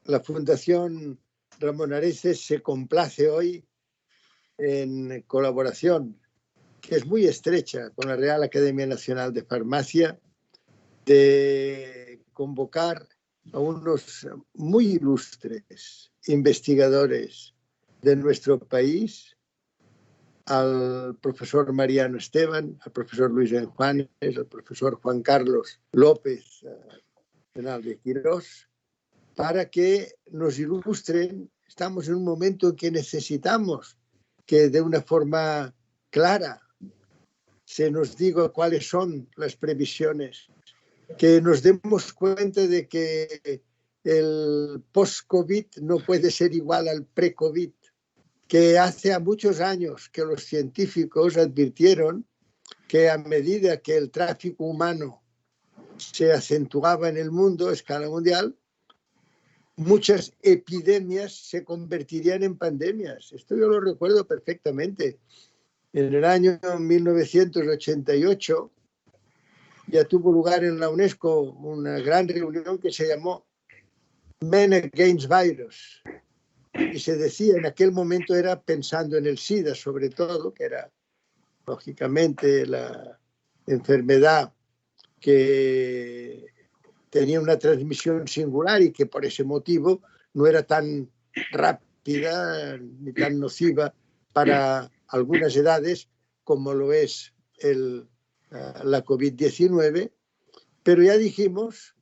la Fundación Ramón Areces se complace hoy en colaboración, que es muy estrecha, con la Real Academia Nacional de Farmacia, de convocar a unos muy ilustres investigadores de nuestro país, al profesor Mariano Esteban, al profesor Luis Juanes, al profesor Juan Carlos López Penal de Quirós, para que nos ilustren. Estamos en un momento en que necesitamos que de una forma clara se nos diga cuáles son las previsiones, que nos demos cuenta de que el post-COVID no puede ser igual al pre-COVID, que hace muchos años que los científicos advirtieron que a medida que el tráfico humano se acentuaba en el mundo a escala mundial, muchas epidemias se convertirían en pandemias. Esto yo lo recuerdo perfectamente. En el año 1988 ya tuvo lugar en la UNESCO una gran reunión que se llamó Men Against Virus. Y se decía en aquel momento, era pensando en el SIDA sobre todo, que era lógicamente la enfermedad que tenía una transmisión singular y que por ese motivo no era tan rápida ni tan nociva para algunas edades como lo es la COVID-19, pero ya dijimos,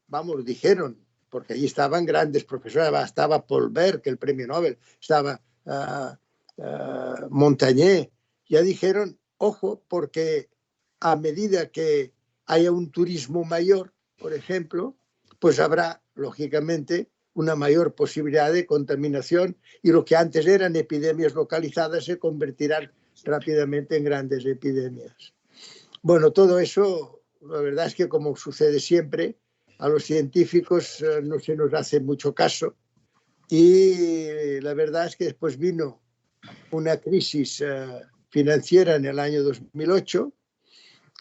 dijeron, porque allí estaban grandes profesores, estaba Paul Berg, el premio Nobel, estaba Montagnier, ya dijeron, ojo, porque a medida que haya un turismo mayor, por ejemplo, pues habrá, lógicamente, una mayor posibilidad de contaminación y lo que antes eran epidemias localizadas se convertirán rápidamente en grandes epidemias. Bueno, todo eso, la verdad es que como sucede siempre, a los científicos no se nos hace mucho caso y la verdad es que después vino una crisis financiera en el año 2008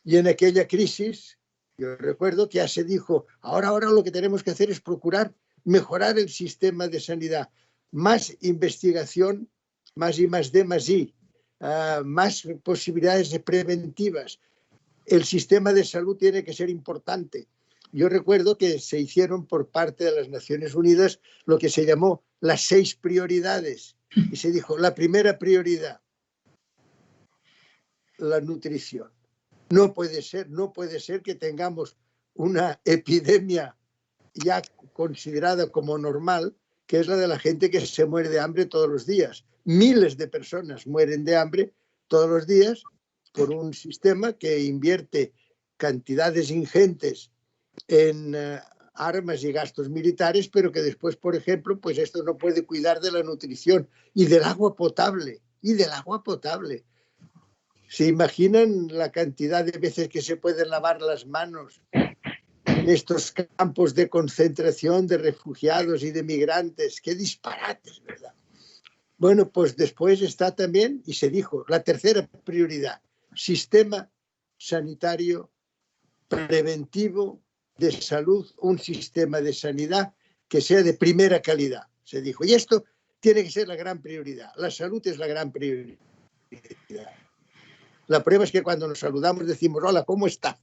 y en aquella crisis yo recuerdo que ya se dijo, ahora lo que tenemos que hacer es procurar mejorar el sistema de sanidad, más investigación, más I+D+I, más posibilidades preventivas. El sistema de salud tiene que ser importante. Yo recuerdo que se hicieron por parte de las Naciones Unidas lo que se llamó las 6 prioridades. Y se dijo, la primera prioridad, la nutrición. No puede ser que tengamos una epidemia ya considerada como normal, que es la de la gente que se muere de hambre todos los días. Miles de personas mueren de hambre todos los días por un sistema que invierte cantidades ingentes en armas y gastos militares, pero que después, por ejemplo, pues esto no puede cuidar de la nutrición y del agua potable, ¿Se imaginan la cantidad de veces que se pueden lavar las manos en estos campos de concentración de refugiados y de migrantes? ¡Qué disparates, verdad! Bueno, pues después está también, y se dijo, la tercera prioridad, sistema sanitario preventivo de salud, un sistema de sanidad que sea de primera calidad, se dijo. Y esto tiene que ser la gran prioridad. La salud es la gran prioridad. La prueba es que cuando nos saludamos decimos, hola, ¿cómo está?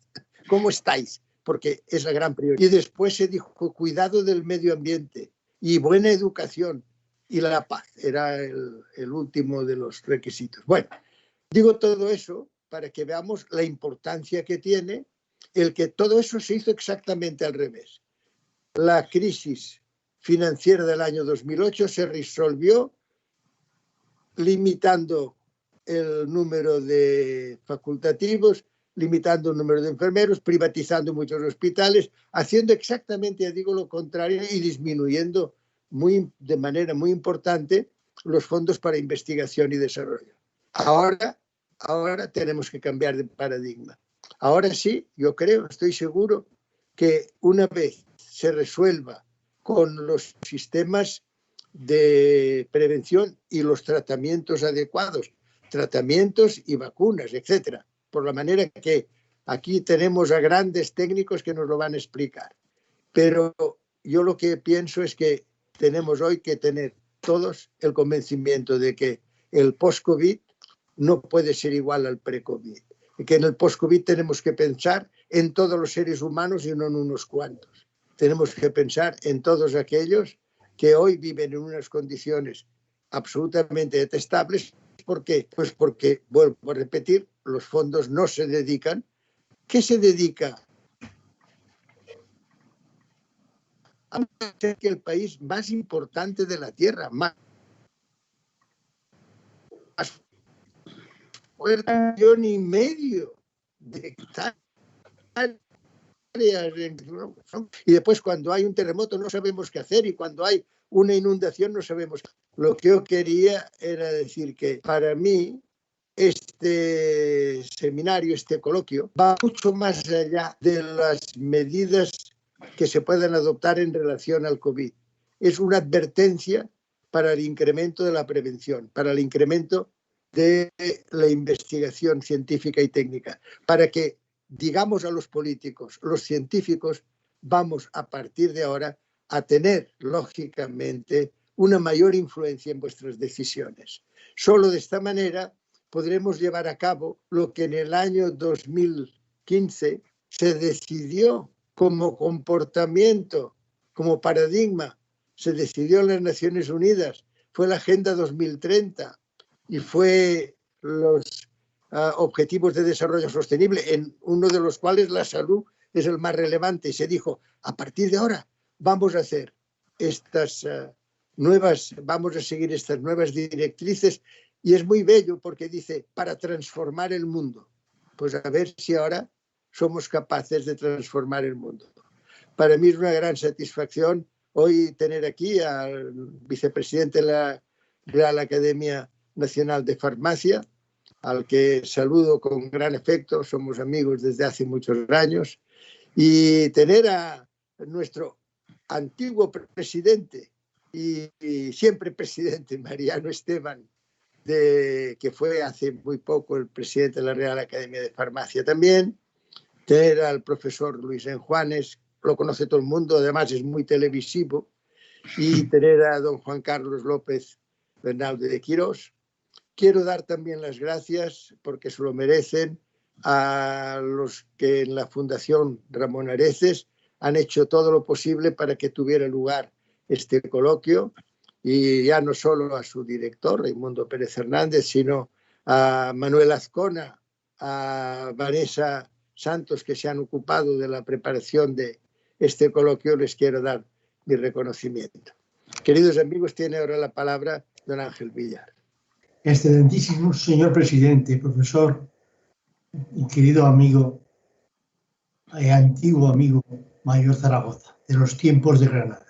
¿Cómo estáis? Porque es la gran prioridad. Y después se dijo, cuidado del medio ambiente y buena educación y la paz. Era el último de los requisitos. Bueno, digo todo eso para que veamos la importancia que tiene el que todo eso se hizo exactamente al revés. La crisis financiera del año 2008 se resolvió limitando el número de facultativos, limitando el número de enfermeros, privatizando muchos hospitales, haciendo exactamente, ya digo, lo contrario y disminuyendo de manera muy importante los fondos para investigación y desarrollo. Ahora tenemos que cambiar de paradigma. Ahora sí, yo creo, estoy seguro que una vez se resuelva con los sistemas de prevención y los tratamientos adecuados, tratamientos y vacunas, etcétera, por la manera que aquí tenemos a grandes técnicos que nos lo van a explicar. Pero yo lo que pienso es que tenemos hoy que tener todos el convencimiento de que el post-COVID no puede ser igual al pre-COVID. Y que en el post-COVID tenemos que pensar en todos los seres humanos y no en unos cuantos. Tenemos que pensar en todos aquellos que hoy viven en unas condiciones absolutamente detestables. ¿Por qué? Pues porque, vuelvo a repetir, los fondos no se dedican. ¿Qué se dedica? A ser que el país más importante de la Tierra, más millón y medio de hectáreas. Y después cuando hay un terremoto no sabemos qué hacer y cuando hay una inundación no sabemos. Lo que yo quería era decir que para mí este seminario, este coloquio, va mucho más allá de las medidas que se puedan adoptar en relación al COVID. Es una advertencia para el incremento de la prevención, para el incremento de la investigación científica y técnica, para que digamos a los políticos, los científicos, vamos a partir de ahora a tener, lógicamente, una mayor influencia en vuestras decisiones. Solo de esta manera podremos llevar a cabo lo que en el año 2015 se decidió como comportamiento, como paradigma, se decidió en las Naciones Unidas, fue la Agenda 2030 y fue los Objetivos de Desarrollo Sostenible, en uno de los cuales la salud es el más relevante. Y se dijo, a partir de ahora vamos a hacer estas vamos a seguir estas nuevas directrices. Y es muy bello porque dice, para transformar el mundo. Pues a ver si ahora somos capaces de transformar el mundo. Para mí es una gran satisfacción hoy tener aquí al vicepresidente de la Real Academia Nacional de Farmacia, al que saludo con gran afecto, somos amigos desde hace muchos años, y tener a nuestro antiguo presidente y siempre presidente, Mariano Esteban, que fue hace muy poco el presidente de la Real Academia de Farmacia también, tener al profesor Luis Enjuanes, lo conoce todo el mundo, además es muy televisivo, y tener a don Juan Carlos López Bernalde de Quirós. Quiero dar también las gracias, porque se lo merecen, a los que en la Fundación Ramón Areces han hecho todo lo posible para que tuviera lugar este coloquio, y ya no solo a su director, Raimundo Pérez Hernández, sino a Manuel Azcona, a Vanessa Santos, que se han ocupado de la preparación de este coloquio. Les quiero dar mi reconocimiento. Queridos amigos, tiene ahora la palabra don Ángel Villar. Excelentísimo señor presidente, profesor y querido amigo, antiguo amigo Mayor Zaragoza, de los tiempos de Granada.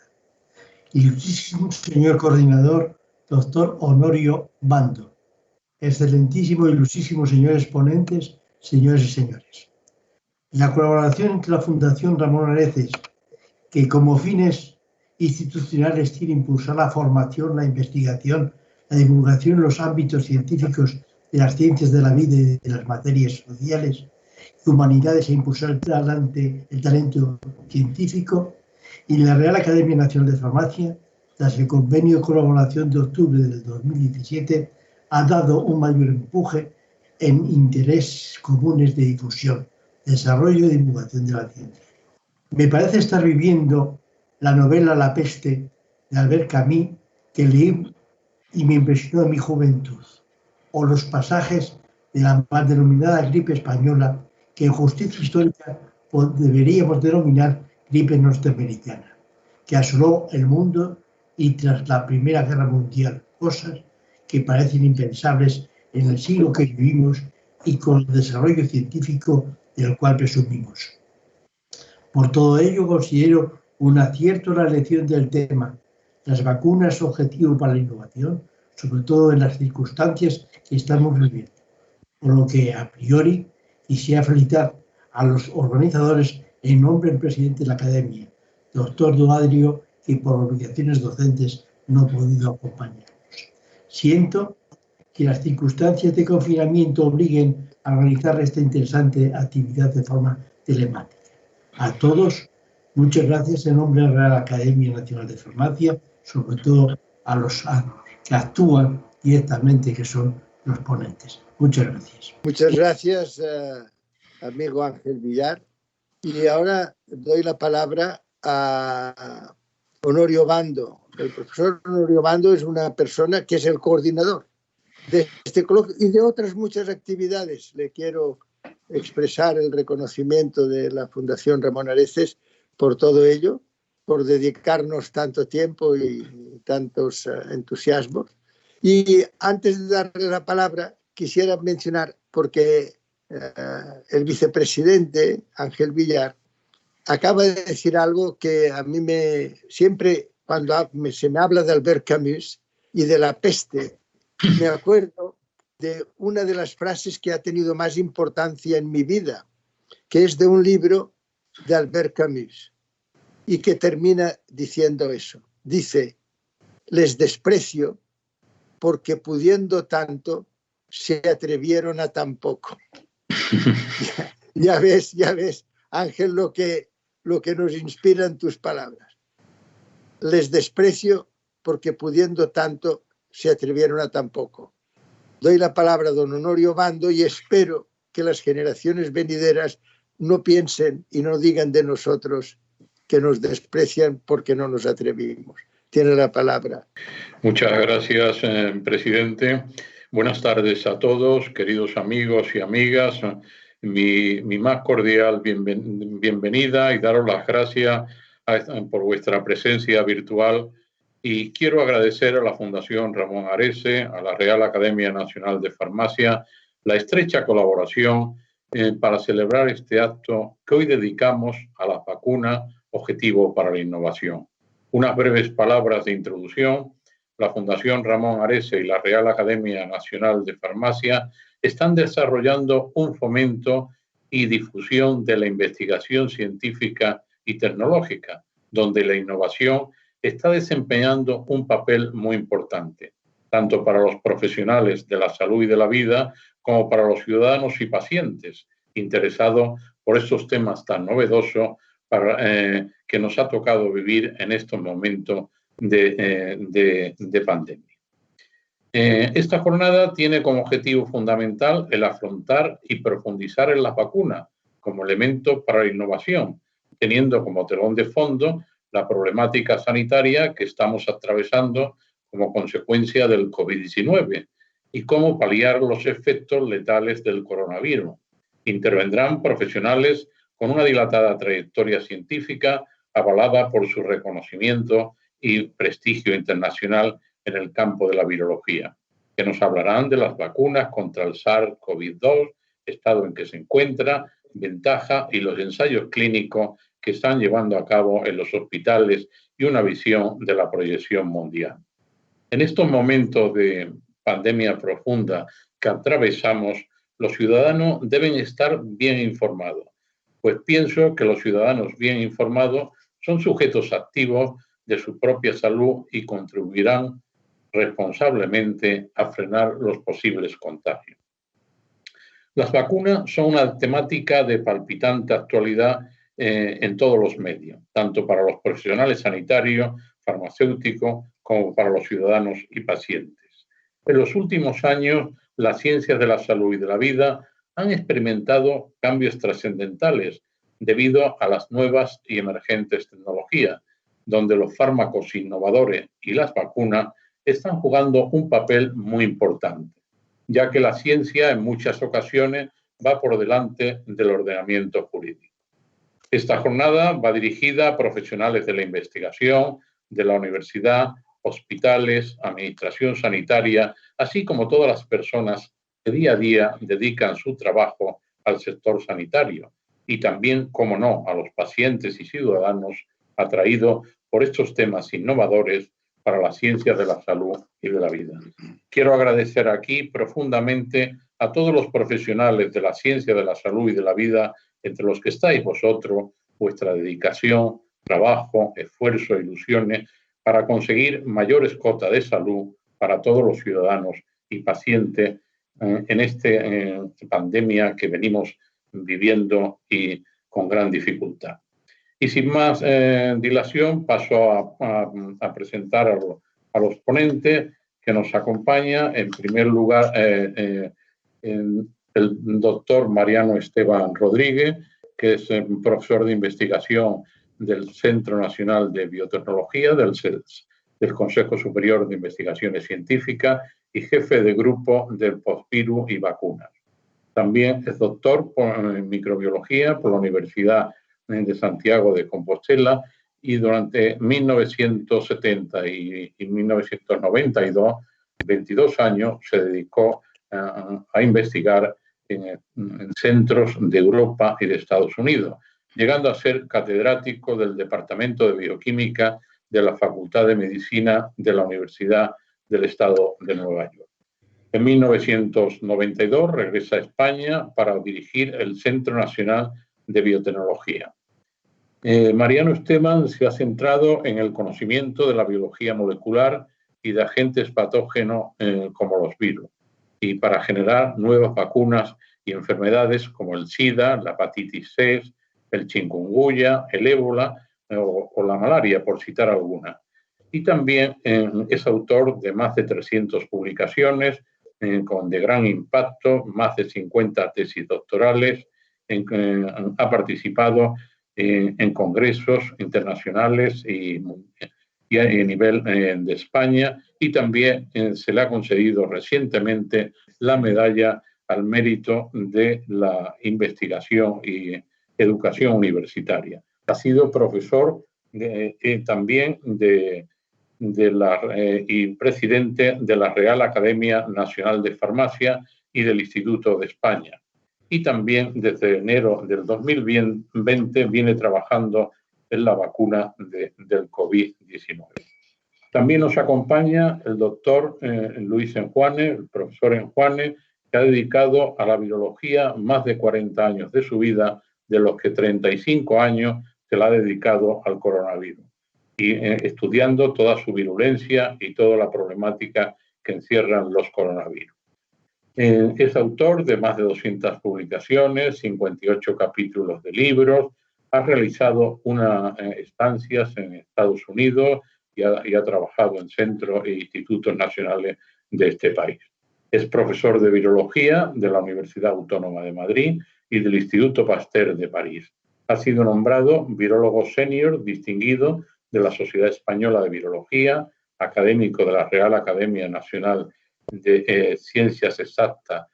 Ilustrísimo señor coordinador, doctor Honorio Bando. Excelentísimo, ilustrísimos señores ponentes, señores y señores. La colaboración entre la Fundación Ramón Areces, que como fines institucionales tiene impulsar la formación, la investigación, la divulgación en los ámbitos científicos de las ciencias de la vida y de las materias sociales y humanidades, e impulsar el talento científico, y la Real Academia Nacional de Farmacia, tras el convenio de colaboración de octubre del 2017, ha dado un mayor empuje en intereses comunes de difusión, desarrollo y divulgación de la ciencia. Me parece estar viviendo la novela La peste de Albert Camus, que leí y me impresionó en mi juventud, o los pasajes de la mal denominada gripe española, que en justicia histórica deberíamos denominar gripe norteamericana, que asoló el mundo y tras la Primera Guerra Mundial, cosas que parecen impensables en el siglo que vivimos y con el desarrollo científico del cual presumimos. Por todo ello considero un acierto la elección del tema, las vacunas objetivo para la innovación, sobre todo en las circunstancias que estamos viviendo. Por lo que a priori quisiera felicitar a los organizadores en nombre del presidente de la Academia, doctor Doadrio, que por obligaciones docentes no ha podido acompañarnos. Siento que las circunstancias de confinamiento obliguen a realizar esta interesante actividad de forma telemática. A todos, muchas gracias en nombre de la Real Academia Nacional de Farmacia sobre todo a los que actúan directamente, que son los ponentes. Muchas gracias. Muchas gracias, amigo Ángel Villar. Y ahora doy la palabra a Honorio Bando. El profesor Honorio Bando es una persona que es el coordinador de este coloquio y de otras muchas actividades. Le quiero expresar el reconocimiento de la Fundación Ramón Areces por todo ello, por dedicarnos tanto tiempo y tantos entusiasmos. Y antes de darle la palabra, quisiera mencionar, porque el vicepresidente Ángel Villar acaba de decir algo que a mí siempre cuando se me habla de Albert Camus y de la peste, me acuerdo de una de las frases que ha tenido más importancia en mi vida, que es de un libro de Albert Camus y que termina diciendo eso. Dice: les desprecio porque pudiendo tanto se atrevieron a tan poco. Ya ves, Ángel, lo que nos inspiran tus palabras. Les desprecio porque pudiendo tanto se atrevieron a tan poco. Doy la palabra a don Honorio Bando y espero que las generaciones venideras no piensen y no digan de nosotros que nos desprecian porque no nos atrevimos. Tiene la palabra. Muchas gracias, presidente. Buenas tardes a todos, queridos amigos y amigas. Mi más cordial bienvenida y daros las gracias por vuestra presencia virtual. Y quiero agradecer a la Fundación Ramón Areces, a la Real Academia Nacional de Farmacia, la estrecha colaboración para celebrar este acto que hoy dedicamos a las vacunas, Objetivo para la Innovación. Unas breves palabras de introducción. La Fundación Ramón Areces y la Real Academia Nacional de Farmacia están desarrollando un fomento y difusión de la investigación científica y tecnológica, donde la innovación está desempeñando un papel muy importante, tanto para los profesionales de la salud y de la vida, como para los ciudadanos y pacientes interesados por estos temas tan novedosos que nos ha tocado vivir en estos momentos de pandemia. Esta jornada tiene como objetivo fundamental el afrontar y profundizar en las vacunas como elemento para la innovación, teniendo como telón de fondo la problemática sanitaria que estamos atravesando como consecuencia del COVID-19 y cómo paliar los efectos letales del coronavirus. Intervendrán profesionales con una dilatada trayectoria científica avalada por su reconocimiento y prestigio internacional en el campo de la virología, que nos hablarán de las vacunas contra el SARS-CoV-2, estado en que se encuentra, ventaja y los ensayos clínicos que están llevando a cabo en los hospitales y una visión de la proyección mundial. En estos momentos de pandemia profunda que atravesamos, los ciudadanos deben estar bien informados, pues pienso que los ciudadanos bien informados son sujetos activos de su propia salud y contribuirán responsablemente a frenar los posibles contagios. Las vacunas son una temática de palpitante actualidad en todos los medios, tanto para los profesionales sanitarios, farmacéuticos, como para los ciudadanos y pacientes. En los últimos años, las ciencias de la salud y de la vida han experimentado cambios trascendentales debido a las nuevas y emergentes tecnologías, donde los fármacos innovadores y las vacunas están jugando un papel muy importante, ya que la ciencia en muchas ocasiones va por delante del ordenamiento jurídico. Esta jornada va dirigida a profesionales de la investigación, de la universidad, hospitales, administración sanitaria, así como todas las personas que día a día dedican su trabajo al sector sanitario y también, como no, a los pacientes y ciudadanos atraídos por estos temas innovadores para la ciencia de la salud y de la vida. Quiero agradecer aquí profundamente a todos los profesionales de la ciencia de la salud y de la vida, entre los que estáis vosotros, vuestra dedicación, trabajo, esfuerzo e ilusiones para conseguir mayores cotas de salud para todos los ciudadanos y pacientes en esta pandemia que venimos viviendo y con gran dificultad. Y sin más dilación, paso a presentar a los ponentes que nos acompaña. En primer lugar, el doctor Mariano Esteban Rodríguez, que es profesor de investigación del Centro Nacional de Biotecnología, del Consejo Superior de Investigaciones Científicas y jefe de grupo del Postvirus y Vacunas. También es doctor en microbiología por la Universidad de Santiago de Compostela y durante 1970 y 1992, 22 años, se dedicó a investigar en centros de Europa y de Estados Unidos, llegando a ser catedrático del Departamento de Bioquímica de la Facultad de Medicina de la Universidad del Estado de Nueva York. En 1992 regresa a España para dirigir el Centro Nacional de Biotecnología. Mariano Esteban se ha centrado en el conocimiento de la biología molecular y de agentes patógenos como los virus, y para generar nuevas vacunas y enfermedades como el SIDA, la hepatitis C, el chikungunya, el ébola o la malaria, por citar algunas. Y también es autor de más de 300 publicaciones de gran impacto, más de 50 tesis doctorales, ha participado en congresos internacionales y a nivel de España, y también se le ha concedido recientemente la medalla al mérito de la investigación y educación universitaria. Ha sido profesor también y presidente de la Real Academia Nacional de Farmacia y del Instituto de España. Y también desde enero del 2020 viene trabajando en la vacuna del COVID-19. También nos acompaña el doctor Luis Enjuane, el profesor Enjuane, que ha dedicado a la virología más de 40 años de su vida, de los que 35 años se la ha dedicado al coronavirus, y estudiando toda su virulencia y toda la problemática que encierran los coronavirus. Es autor de más de 200 publicaciones, 58 capítulos de libros, ha realizado unas estancias en Estados Unidos y ha trabajado en centros e institutos nacionales de este país. Es profesor de virología de la Universidad Autónoma de Madrid y del Instituto Pasteur de París. Ha sido nombrado virólogo senior distinguido de la Sociedad Española de Virología, académico de la Real Academia Nacional de Ciencias Exactas,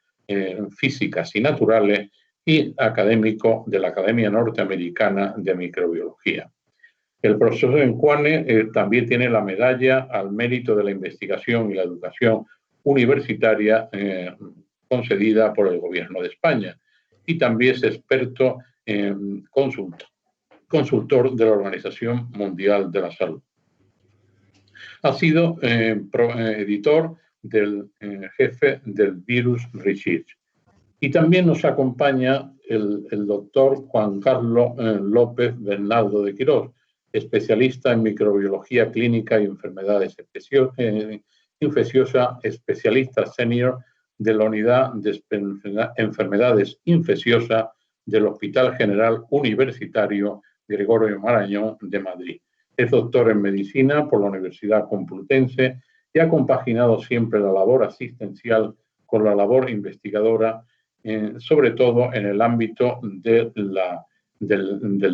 Físicas y Naturales, y académico de la Academia Norteamericana de Microbiología. El profesor Enjuane también tiene la medalla al mérito de la investigación y la educación universitaria concedida por el Gobierno de España, y también es experto consultor de la Organización Mundial de la Salud. Ha sido editor del jefe del Virus Research. Y también nos acompaña el doctor Juan Carlos López Bernardo de Quirós, especialista en microbiología clínica y enfermedades infecciosas, especialista senior de la unidad de enfermedades infecciosas del Hospital General Universitario Gregorio Marañón de Madrid. Es doctor en medicina por la Universidad Complutense y ha compaginado siempre la labor asistencial con la labor investigadora, sobre todo en el ámbito del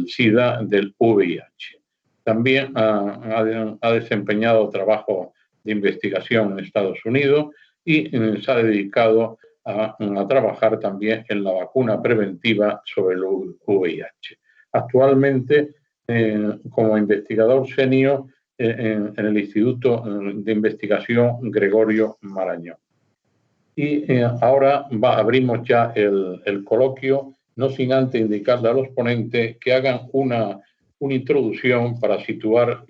SIDA, del VIH. También ha desempeñado trabajo de investigación en Estados Unidos y se ha dedicado a trabajar también en la vacuna preventiva sobre el VIH. Actualmente, como investigador senior en el Instituto de Investigación Gregorio Marañón. Y ahora abrimos ya el coloquio, no sin antes indicarle a los ponentes que hagan una introducción para situar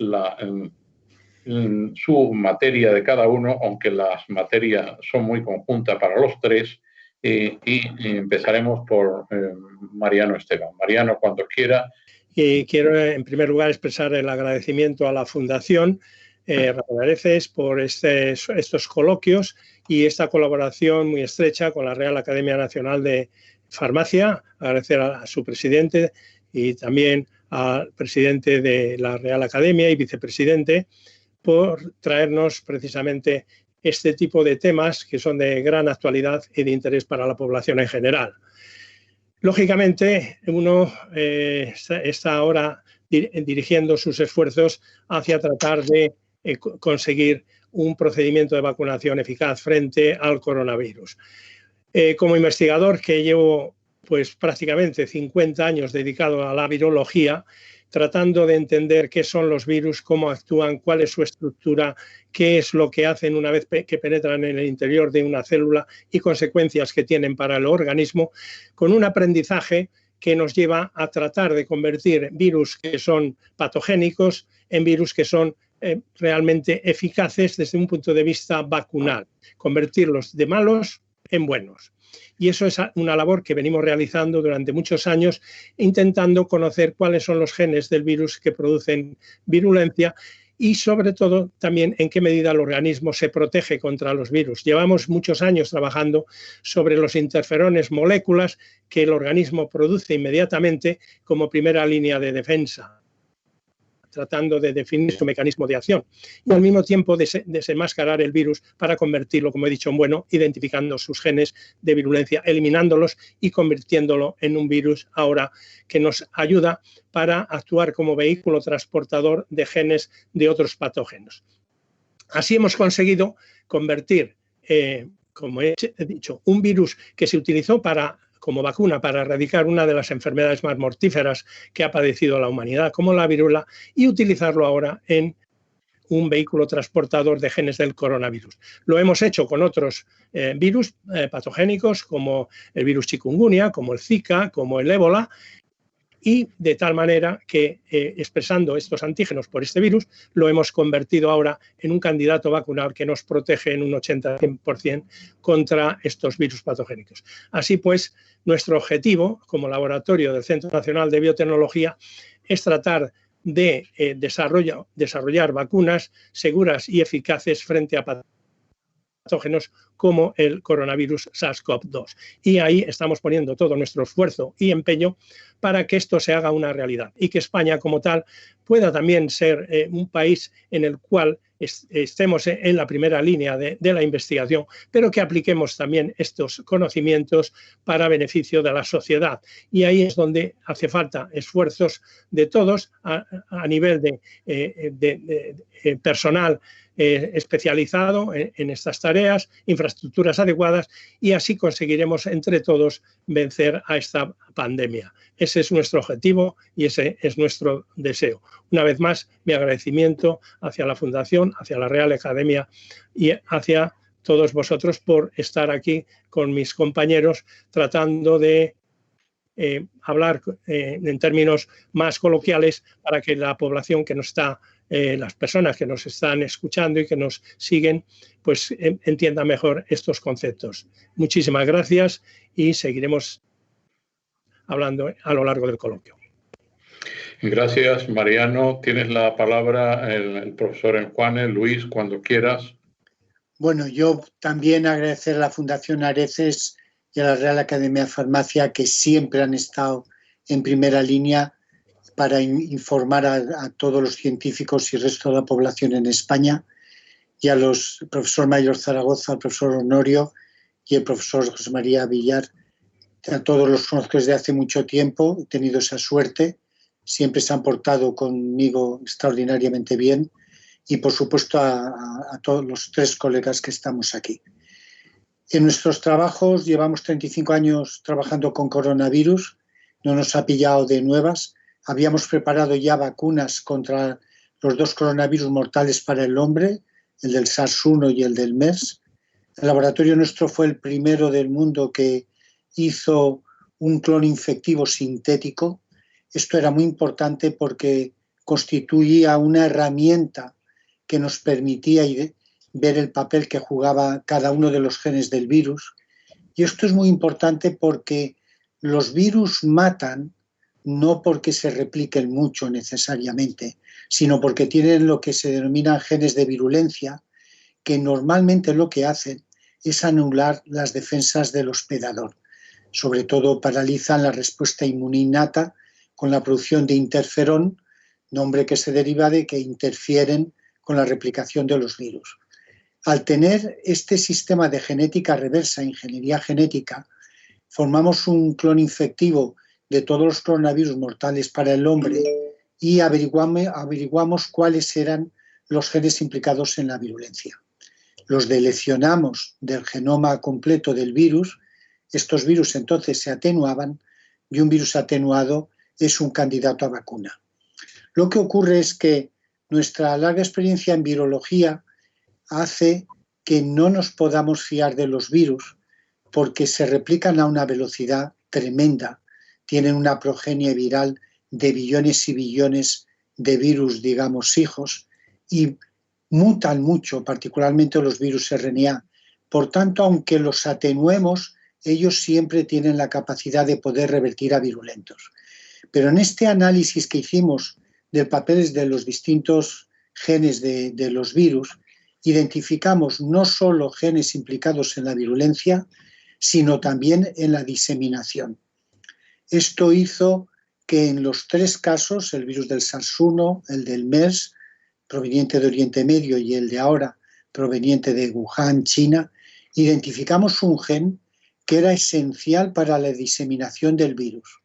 su materia de cada uno, aunque las materias son muy conjuntas para los tres, y empezaremos por Mariano Esteban. Mariano, cuando quiera. Y quiero, en primer lugar, expresar el agradecimiento a la Fundación Ramón Areces por estos coloquios y esta colaboración muy estrecha con la Real Academia Nacional de Farmacia. Agradecer a su presidente y también al presidente de la Real Academia y vicepresidente por traernos precisamente este tipo de temas que son de gran actualidad y de interés para la población en general. Lógicamente, uno está ahora dirigiendo sus esfuerzos hacia tratar de conseguir un procedimiento de vacunación eficaz frente al coronavirus. Como investigador que llevo pues prácticamente 50 años dedicado a la virología, tratando de entender qué son los virus, cómo actúan, cuál es su estructura, qué es lo que hacen una vez que penetran en el interior de una célula y consecuencias que tienen para el organismo, con un aprendizaje que nos lleva a tratar de convertir virus que son patogénicos en virus que son realmente eficaces desde un punto de vista vacunal, convertirlos de malos en buenos. Y eso es una labor que venimos realizando durante muchos años, intentando conocer cuáles son los genes del virus que producen virulencia y, sobre todo, también en qué medida el organismo se protege contra los virus. Llevamos muchos años trabajando sobre los interferones, moléculas que el organismo produce inmediatamente como primera línea de defensa, tratando de definir su mecanismo de acción y al mismo tiempo desenmascarar el virus para convertirlo, como he dicho, en bueno, identificando sus genes de virulencia, eliminándolos y convirtiéndolo en un virus ahora que nos ayuda para actuar como vehículo transportador de genes de otros patógenos. Así hemos conseguido convertir, como he dicho, un virus que se utilizó como vacuna para erradicar una de las enfermedades más mortíferas que ha padecido la humanidad, como la viruela, y utilizarlo ahora en un vehículo transportador de genes del coronavirus. Lo hemos hecho con otros virus patogénicos, como el virus chikungunya, como el Zika, como el ébola, y de tal manera que expresando estos antígenos por este virus lo hemos convertido ahora en un candidato vacunal que nos protege en un 80% contra estos virus patogénicos. Así pues, nuestro objetivo como laboratorio del Centro Nacional de Biotecnología es tratar de desarrollar vacunas seguras y eficaces frente a patógenos como el coronavirus SARS-CoV-2. Y ahí estamos poniendo todo nuestro esfuerzo y empeño para que esto se haga una realidad y que España como tal pueda también ser un país en el cual estemos en la primera línea de la investigación, pero que apliquemos también estos conocimientos para beneficio de la sociedad. Y ahí es donde hace falta esfuerzos de todos a nivel de personal especializado en estas tareas, infraestructuras adecuadas, y así conseguiremos entre todos vencer a esta pandemia. Ese es nuestro objetivo y ese es nuestro deseo. Una vez más, mi agradecimiento hacia la Fundación, hacia la Real Academia y hacia todos vosotros por estar aquí con mis compañeros tratando de hablar en términos más coloquiales para que la población que nos está, las personas que nos están escuchando y que nos siguen, pues entiendan mejor estos conceptos. Muchísimas gracias y seguiremos hablando a lo largo del coloquio. Gracias, Mariano. Tienes la palabra el profesor Enjuane. Luis, cuando quieras. Bueno, yo también agradecer a la Fundación Areces y a la Real Academia de Farmacia, que siempre han estado en primera línea para informar a todos los científicos y el resto de la población en España, y a los profesor Mayor Zaragoza, al profesor Honorio y el profesor José María Villar. A todos los conozco desde hace mucho tiempo, he tenido esa suerte, siempre se han portado conmigo extraordinariamente bien, y por supuesto a todos los tres colegas que estamos aquí. En nuestros trabajos llevamos 35 años trabajando con coronavirus, no nos ha pillado de nuevas, habíamos preparado ya vacunas contra los dos coronavirus mortales para el hombre, el del SARS-1 y el del MERS. El laboratorio nuestro fue el primero del mundo que hizo un clon infectivo sintético. Esto era muy importante porque constituía una herramienta que nos permitía ver el papel que jugaba cada uno de los genes del virus. Y esto es muy importante porque los virus matan no porque se repliquen mucho necesariamente, sino porque tienen lo que se denominan genes de virulencia, que normalmente lo que hacen es anular las defensas del hospedador. Sobre todo paralizan la respuesta inmune innata con la producción de interferón, nombre que se deriva de que interfieren con la replicación de los virus. Al tener este sistema de genética reversa, ingeniería genética, formamos un clon infectivo de todos los coronavirus mortales para el hombre y averiguamos cuáles eran los genes implicados en la virulencia. Los deleccionamos del genoma completo del virus, estos virus entonces se atenuaban y un virus atenuado es un candidato a vacuna. Lo que ocurre es que nuestra larga experiencia en virología hace que no nos podamos fiar de los virus porque se replican a una velocidad tremenda, tienen una progenie viral de billones y billones de virus, digamos, hijos, y mutan mucho, particularmente los virus RNA. Por tanto, aunque los atenuemos, ellos siempre tienen la capacidad de poder revertir a virulentos. Pero en este análisis que hicimos de papeles de los distintos genes de los virus, identificamos no solo genes implicados en la virulencia, sino también en la diseminación. Esto hizo que en los 3 casos, el virus del SARS-1, el del MERS, proveniente de Oriente Medio, y el de ahora, proveniente de Wuhan, China, identificamos un gen que era esencial para la diseminación del virus.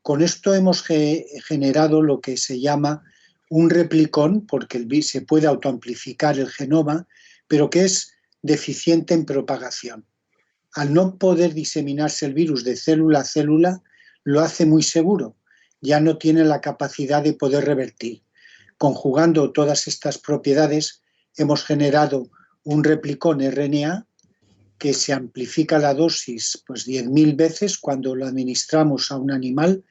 Con esto hemos generado lo que se llama un replicón, porque se puede autoamplificar el genoma, pero que es deficiente en propagación. Al no poder diseminarse el virus de célula a célula, lo hace muy seguro. Ya no tiene la capacidad de poder revertir. Conjugando todas estas propiedades, hemos generado un replicón RNA que se amplifica la dosis pues 10.000 veces cuando lo administramos a un animal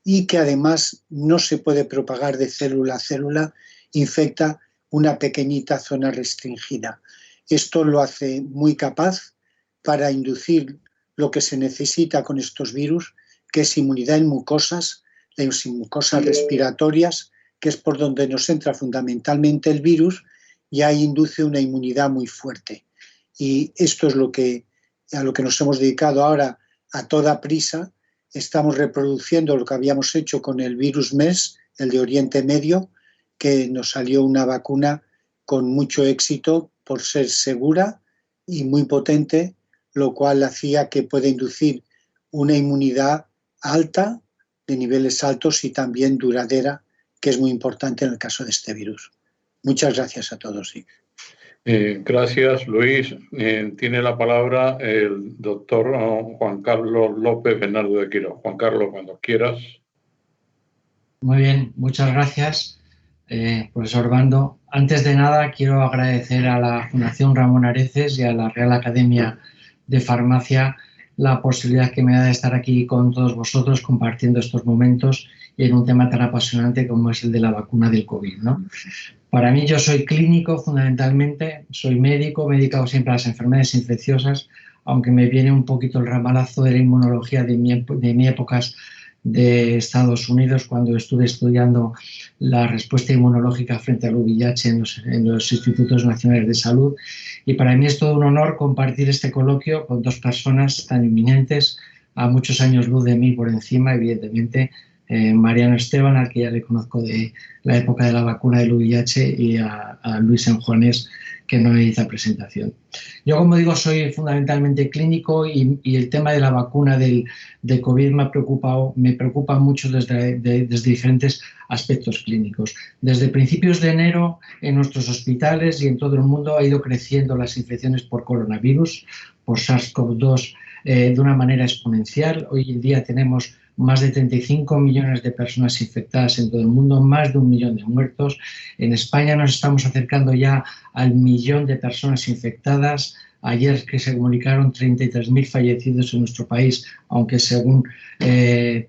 y que además no se puede propagar de célula a célula, infecta una pequeñita zona restringida. Esto lo hace muy capaz para inducir lo que se necesita con estos virus, que es inmunidad en mucosas, las mucosas respiratorias, que es por donde nos entra fundamentalmente el virus, y ahí induce una inmunidad muy fuerte. Y esto es a lo que nos hemos dedicado ahora a toda prisa. Estamos reproduciendo lo que habíamos hecho con el virus MERS, el de Oriente Medio, que nos salió una vacuna con mucho éxito por ser segura y muy potente, lo cual hacía que pueda inducir una inmunidad alta, de niveles altos y también duradera, que es muy importante en el caso de este virus. Muchas gracias a todos. Sí. Gracias, Luis. Tiene la palabra el doctor Juan Carlos López Bernardo de Quirós. Juan Carlos, cuando quieras. Muy bien, muchas gracias, profesor Bando. Antes de nada, quiero agradecer a la Fundación Ramón Areces y a la Real Academia de Farmacia la posibilidad que me da de estar aquí con todos vosotros compartiendo estos momentos en un tema tan apasionante como es el de la vacuna del COVID, ¿no? Para mí, yo soy clínico fundamentalmente, soy médico, me he dedicado siempre a las enfermedades infecciosas, aunque me viene un poquito el ramalazo de la inmunología de mi épocas de Estados Unidos, cuando estuve estudiando la respuesta inmunológica frente al VIH en los Institutos Nacionales de Salud. Y para mí es todo un honor compartir este coloquio con 2 personas tan eminentes, a muchos años luz de mí por encima, evidentemente, Mariano Esteban, al que ya le conozco de la época de la vacuna del VIH, y a Luis Sanjuanés, que no hizo presentación. Yo, como digo, soy fundamentalmente clínico y el tema de la vacuna de COVID me preocupa mucho desde diferentes aspectos clínicos. Desde principios de enero, en nuestros hospitales y en todo el mundo ha ido creciendo las infecciones por coronavirus, por SARS-CoV-2, de una manera exponencial. Hoy en día tenemos más de 35 millones de personas infectadas en todo el mundo, más de 1 millón de muertos. En España nos estamos acercando ya al 1 millón de personas infectadas. Ayer que se comunicaron 33.000 fallecidos en nuestro país, aunque según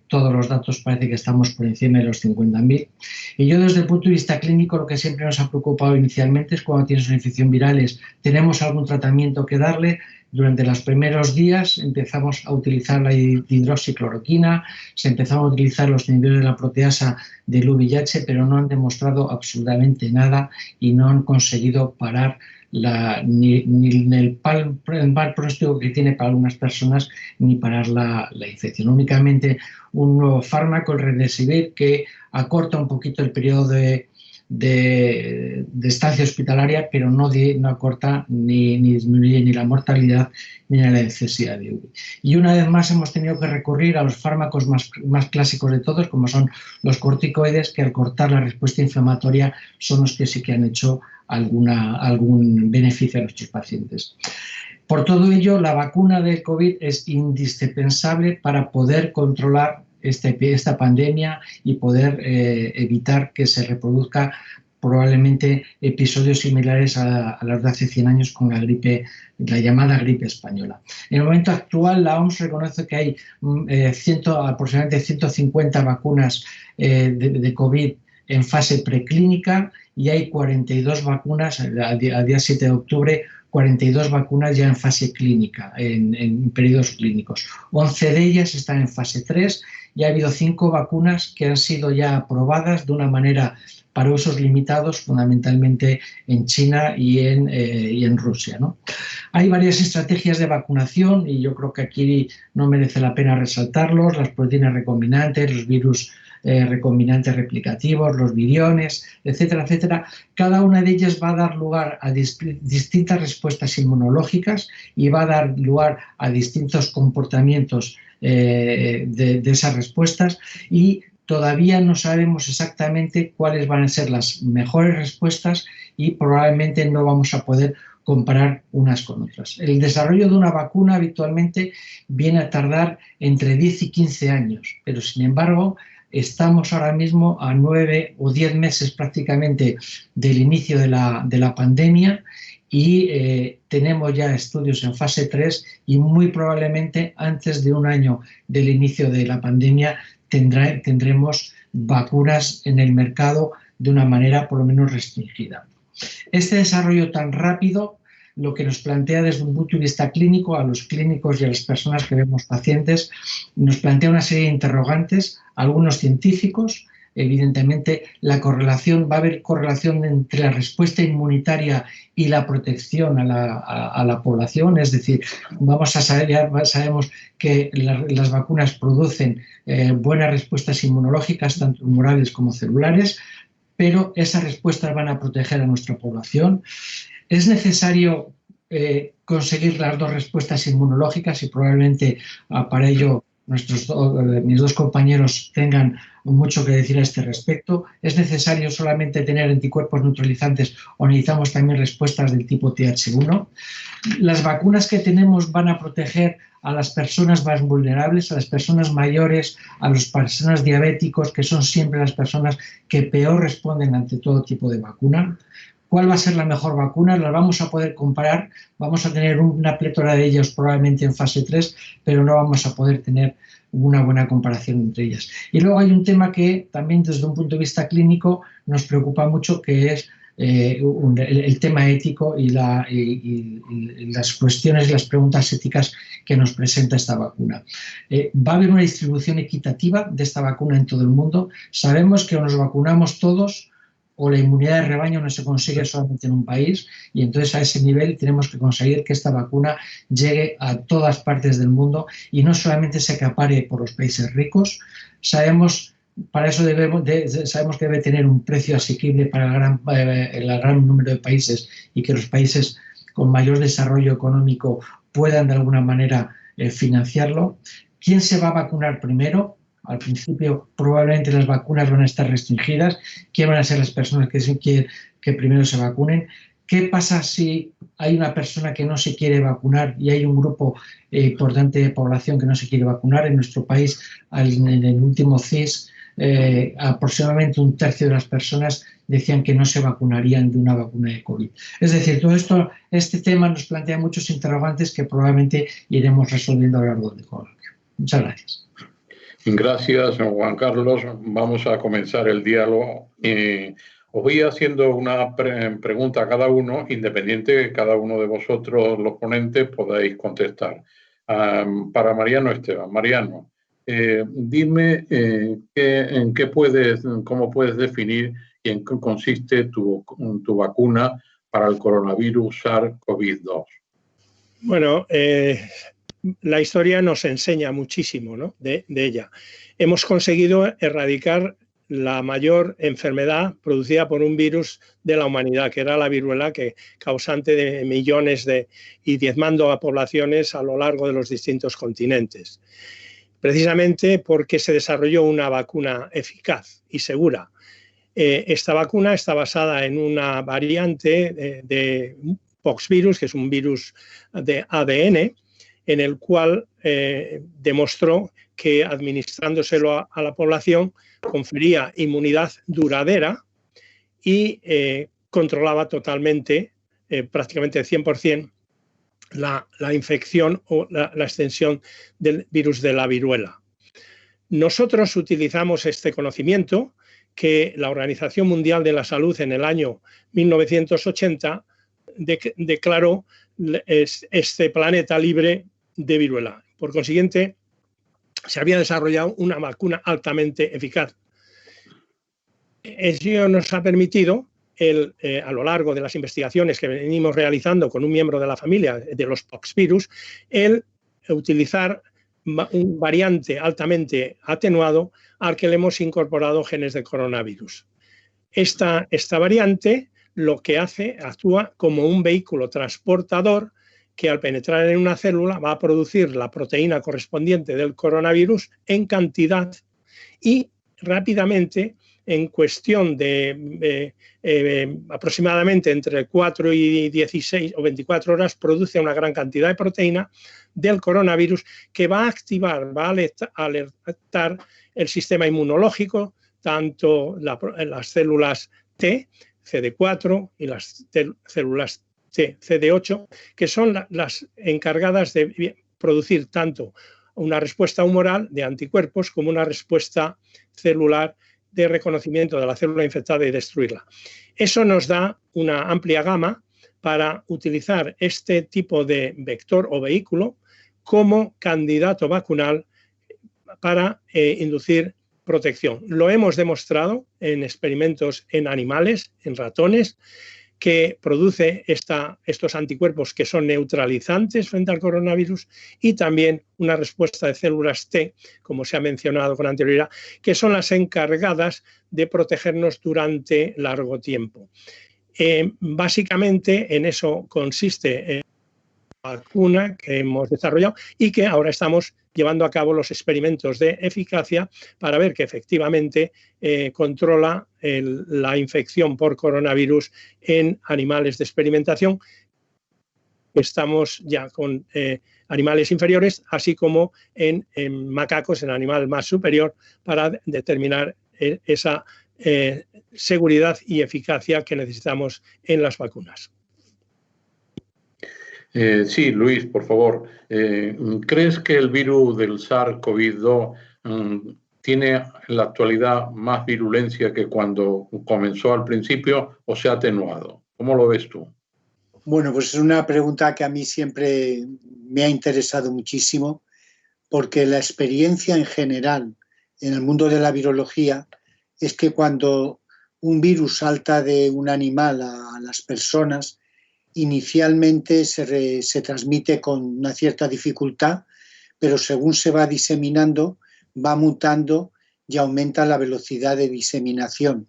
todos los datos parece que estamos por encima de los 50.000. Y yo, desde el punto de vista clínico, lo que siempre nos ha preocupado inicialmente es cuando tienes una infección viral, tenemos algún tratamiento que darle. Durante los primeros días empezamos a utilizar la hidroxicloroquina, se empezaron a utilizar los inhibidores de la proteasa del VIH, pero no han demostrado absolutamente nada y no han conseguido parar ni el mal pronóstico que tiene para algunas personas ni parar la infección. Únicamente un nuevo fármaco, el Remdesivir, que acorta un poquito el periodo de estancia hospitalaria, pero no acorta ni disminuye ni la mortalidad ni la necesidad de UVI. Y una vez más hemos tenido que recurrir a los fármacos más clásicos de todos, como son los corticoides, que al cortar la respuesta inflamatoria son los que sí que han hecho algún beneficio a nuestros pacientes. Por todo ello, la vacuna del COVID es indispensable para poder controlar esta pandemia y poder evitar que se reproduzca probablemente episodios similares a los de hace 100 años con la llamada gripe española. En el momento actual, la OMS reconoce que hay aproximadamente 150 vacunas de COVID en fase preclínica y hay 42 vacunas, a día 7 de octubre, 42 vacunas ya en fase clínica, en periodos clínicos. 11 de ellas están en fase 3 y ha habido 5 vacunas que han sido ya aprobadas de una manera para usos limitados, fundamentalmente en China y en Rusia, ¿no? Hay varias estrategias de vacunación y yo creo que aquí no merece la pena resaltarlos: las proteínas recombinantes, los virus recombinantes replicativos, los viriones, etcétera, etcétera. Cada una de ellas va a dar lugar a distintas respuestas inmunológicas y va a dar lugar a distintos comportamientos de esas respuestas, y todavía no sabemos exactamente cuáles van a ser las mejores respuestas y probablemente no vamos a poder comparar unas con otras. El desarrollo de una vacuna habitualmente viene a tardar entre 10 y 15 años, pero sin embargo estamos ahora mismo a 9 o 10 meses prácticamente del inicio de la pandemia y tenemos ya estudios en fase 3 y muy probablemente antes de un año del inicio de la pandemia tendremos vacunas en el mercado de una manera por lo menos restringida. Este desarrollo tan rápido lo que nos plantea desde un punto de vista clínico, a los clínicos y a las personas que vemos pacientes, nos plantea una serie de interrogantes, algunos científicos. Evidentemente va a haber correlación entre la respuesta inmunitaria y la protección a la población, es decir, ya sabemos que las vacunas producen buenas respuestas inmunológicas, tanto tumorales como celulares, pero esas respuestas van a proteger a nuestra población. Es necesario conseguir las dos respuestas inmunológicas y probablemente para ello mis dos compañeros tengan mucho que decir a este respecto. ¿Es necesario solamente tener anticuerpos neutralizantes o necesitamos también respuestas del tipo Th1? Las vacunas que tenemos van a proteger a las personas más vulnerables, a las personas mayores, a las personas diabéticos, que son siempre las personas que peor responden ante todo tipo de vacuna. ¿Cuál va a ser la mejor vacuna? Las vamos a poder comparar, vamos a tener una plétora de ellas probablemente en fase 3, pero no vamos a poder tener una buena comparación entre ellas. Y luego hay un tema que también desde un punto de vista clínico nos preocupa mucho, que es el tema ético y las cuestiones y las preguntas éticas que nos presenta esta vacuna. ¿Va a haber una distribución equitativa de esta vacuna en todo el mundo? Sabemos que o nos vacunamos todos o la inmunidad de rebaño no se consigue solamente en un país, y entonces a ese nivel tenemos que conseguir que esta vacuna llegue a todas partes del mundo y no solamente se acapare por los países ricos. Sabemos que debe tener un precio asequible para el gran número de países y que los países con mayor desarrollo económico puedan de alguna manera financiarlo. ¿Quién se va a vacunar primero? Al principio probablemente las vacunas van a estar restringidas. ¿Quién van a ser las personas que primero se vacunen? ¿Qué pasa si hay una persona que no se quiere vacunar y hay un grupo importante de población que no se quiere vacunar? En nuestro país, en el último CIS, aproximadamente un tercio de las personas decían que no se vacunarían de una vacuna de COVID. Es decir, este tema nos plantea muchos interrogantes que probablemente iremos resolviendo a lo largo del coloquio. Muchas gracias. Gracias, Juan Carlos. Vamos a comenzar el diálogo. Os voy haciendo una pregunta a cada uno, independiente de que cada uno de vosotros, los ponentes, podáis contestar. Para Mariano Esteban. Mariano, dime cómo puedes definir y en qué consiste tu vacuna para el coronavirus SARS-CoV-2? Bueno, la historia nos enseña muchísimo, ¿no?, de ella. Hemos conseguido erradicar la mayor enfermedad producida por un virus de la humanidad, que era la viruela, que causante de millones y diezmando a poblaciones a lo largo de los distintos continentes. Precisamente porque se desarrolló una vacuna eficaz y segura. Esta vacuna está basada en una variante de poxvirus, que es un virus de ADN, en el cual demostró que administrándoselo a la población confería inmunidad duradera y controlaba totalmente, prácticamente 100%, la infección o la extensión del virus de la viruela. Nosotros utilizamos este conocimiento que la Organización Mundial de la Salud en el año 1980 declaró este planeta libre de viruela. Por consiguiente, se había desarrollado una vacuna altamente eficaz. Ello nos ha permitido, a lo largo de las investigaciones que venimos realizando con un miembro de la familia de los poxvirus, el utilizar un variante altamente atenuado al que le hemos incorporado genes de coronavirus. Esta variante lo que actúa como un vehículo transportador que al penetrar en una célula va a producir la proteína correspondiente del coronavirus en cantidad y rápidamente, en cuestión de aproximadamente entre 4 y 16 o 24 horas, produce una gran cantidad de proteína del coronavirus que va a activar, va a alertar el sistema inmunológico, tanto las células T, CD4 y las células T, CD8, que son las encargadas de producir tanto una respuesta humoral de anticuerpos como una respuesta celular de reconocimiento de la célula infectada y destruirla. Eso nos da una amplia gama para utilizar este tipo de vector o vehículo como candidato vacunal para inducir protección. Lo hemos demostrado en experimentos en animales, en ratones, que produce estos anticuerpos que son neutralizantes frente al coronavirus y también una respuesta de células T, como se ha mencionado con anterioridad, que son las encargadas de protegernos durante largo tiempo. Básicamente en eso consiste la vacuna que hemos desarrollado y que ahora estamos llevando a cabo los experimentos de eficacia para ver que efectivamente controla la infección por coronavirus en animales de experimentación. Estamos ya con animales inferiores, así como en macacos, en animal más superior, para determinar esa seguridad y eficacia que necesitamos en las vacunas. Sí, Luis, por favor. ¿Crees que el virus del SARS-CoV-2 tiene en la actualidad más virulencia que cuando comenzó al principio o se ha atenuado? ¿Cómo lo ves tú? Bueno, pues es una pregunta que a mí siempre me ha interesado muchísimo, porque la experiencia en general en el mundo de la virología es que cuando un virus salta de un animal a las personas, inicialmente se transmite con una cierta dificultad, pero según se va diseminando, va mutando y aumenta la velocidad de diseminación.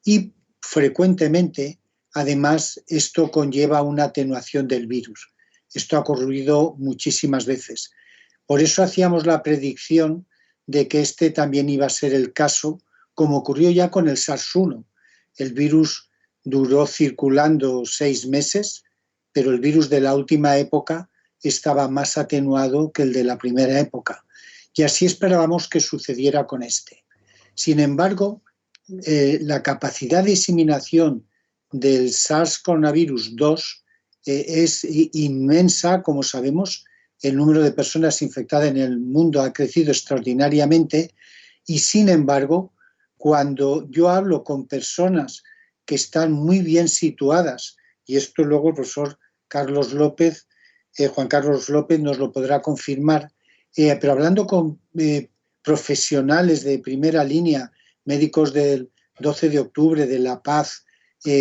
Y frecuentemente, además, esto conlleva una atenuación del virus. Esto ha ocurrido muchísimas veces. Por eso hacíamos la predicción de que este también iba a ser el caso, como ocurrió ya con el SARS-1. El virus duró circulando 6 meses, pero el virus de la última época estaba más atenuado que el de la primera época. Y así esperábamos que sucediera con este. Sin embargo, la capacidad de diseminación del SARS-CoV-2 es inmensa, como sabemos. El número de personas infectadas en el mundo ha crecido extraordinariamente y, sin embargo, cuando yo hablo con personas que están muy bien situadas, y esto luego el profesor Carlos López, Juan Carlos López nos lo podrá confirmar, pero hablando con profesionales de primera línea, médicos del 12 de octubre, de La Paz,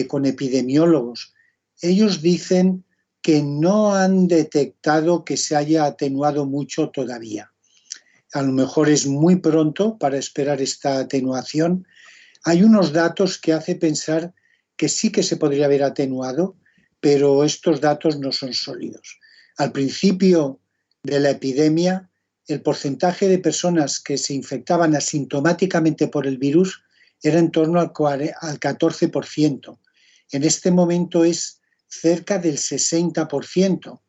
con epidemiólogos, ellos dicen que no han detectado que se haya atenuado mucho todavía. A lo mejor es muy pronto para esperar esta atenuación. Hay unos datos que hacen pensar que sí que se podría haber atenuado, pero estos datos no son sólidos. Al principio de la epidemia, el porcentaje de personas que se infectaban asintomáticamente por el virus era en torno al 14%. En este momento es cerca del 60%.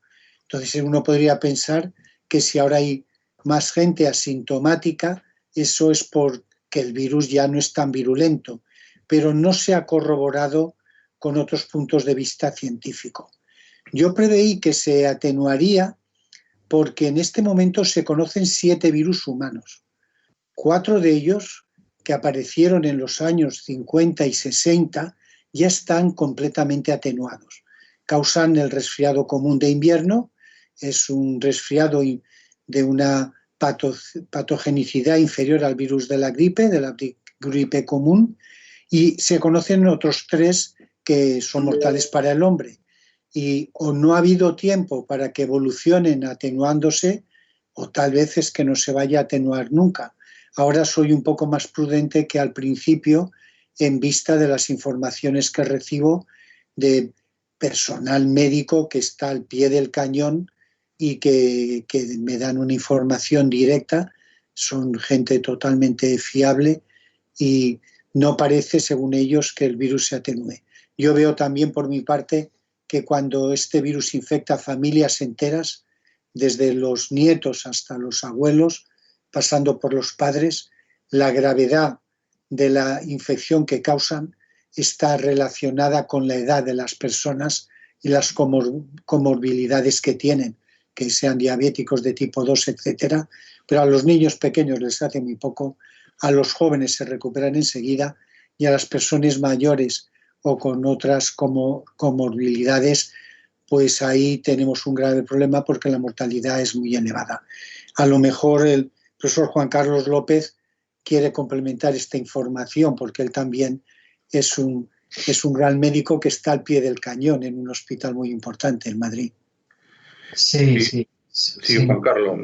Entonces uno podría pensar que si ahora hay más gente asintomática, eso es porque el virus ya no es tan virulento, pero no se ha corroborado con otros puntos de vista científicos. Yo preveí que se atenuaría porque en este momento se conocen 7 virus humanos. 4 de ellos, que aparecieron en los años 50 y 60, ya están completamente atenuados. Causan el resfriado común de invierno, es un resfriado de una patogenicidad inferior al virus de la gripe común, y se conocen otros 3 que son mortales para el hombre. Y o no ha habido tiempo para que evolucionen atenuándose, o tal vez es que no se vaya a atenuar nunca. Ahora soy un poco más prudente que al principio en vista de las informaciones que recibo de personal médico que está al pie del cañón y que me dan una información directa. Son gente totalmente fiable y no parece, según ellos, que el virus se atenúe. Yo veo también por mi parte que cuando este virus infecta a familias enteras, desde los nietos hasta los abuelos, pasando por los padres, la gravedad de la infección que causan está relacionada con la edad de las personas y las comorbilidades que tienen, que sean diabéticos de tipo 2, etcétera. Pero a los niños pequeños les hace muy poco, a los jóvenes se recuperan enseguida y a las personas mayores o con otras comorbilidades, pues ahí tenemos un grave problema porque la mortalidad es muy elevada. A lo mejor el profesor Juan Carlos López quiere complementar esta información porque él también es un gran médico que está al pie del cañón en un hospital muy importante en Madrid. Sí, Juan Carlos.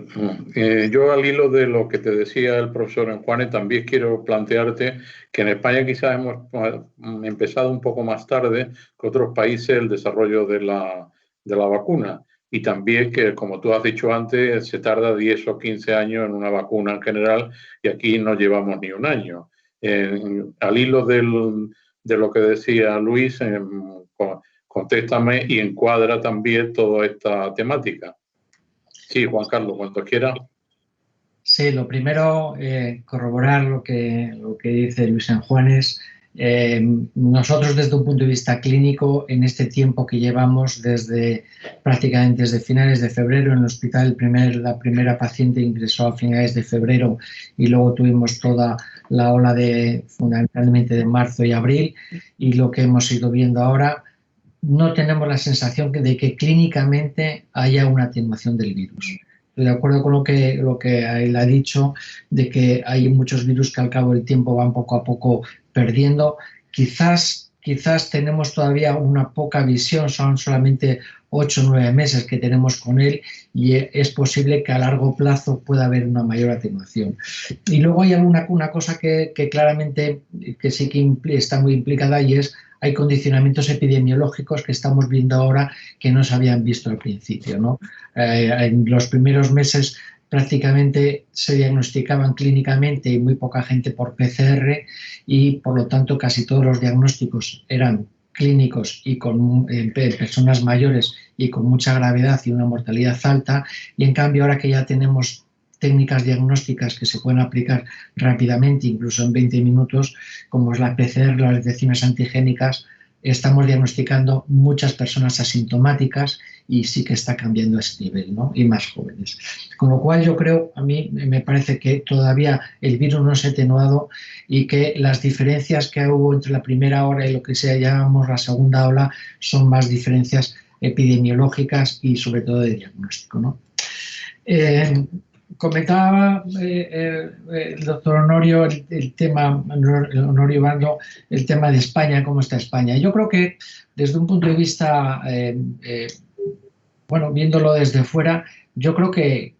Yo al hilo de lo que te decía el profesor Juanes, también quiero plantearte que en España quizás hemos empezado un poco más tarde que otros países el desarrollo de la vacuna, y también que, como tú has dicho antes, se tarda 10 o 15 años en una vacuna en general y aquí no llevamos ni un año. Al hilo de lo que decía Luis, contéstame y encuadra también toda esta temática. Sí, Juan Carlos, cuando quiera. Sí, lo primero, corroborar lo que dice Luis Juanes. Nosotros, desde un punto de vista clínico, en este tiempo que llevamos prácticamente desde finales de febrero en el hospital, la primera paciente ingresó a finales de febrero y luego tuvimos toda la ola fundamentalmente de marzo y abril, y lo que hemos ido viendo ahora, no tenemos la sensación de que clínicamente haya una atenuación del virus. Estoy de acuerdo con lo que él ha dicho, de que hay muchos virus que al cabo del tiempo van poco a poco perdiendo. Quizás tenemos todavía una poca visión, son solamente 8 o 9 meses que tenemos con él, y es posible que a largo plazo pueda haber una mayor atenuación. Y luego hay una cosa que claramente que sí que está muy implicada, y es hay condicionamientos epidemiológicos que estamos viendo ahora que no se habían visto al principio, ¿no? En los primeros meses prácticamente se diagnosticaban clínicamente y muy poca gente por PCR, y por lo tanto casi todos los diagnósticos eran clínicos y con personas mayores y con mucha gravedad y una mortalidad alta. Y en cambio, ahora que ya tenemos técnicas diagnósticas que se pueden aplicar rápidamente, incluso en 20 minutos, como es la PCR, las detecciones antigénicas, estamos diagnosticando muchas personas asintomáticas y sí que está cambiando ese nivel, ¿no? Y más jóvenes. Con lo cual yo creo, a mí me parece que todavía el virus no se ha atenuado y que las diferencias que hubo entre la primera ola y lo que llamamos la segunda ola son más diferencias epidemiológicas y sobre todo de diagnóstico, ¿no? comentaba el doctor Honorio el tema, Honorio Bando, el tema de España, cómo está España. Yo creo que desde un punto de vista, bueno, viéndolo desde fuera, yo creo que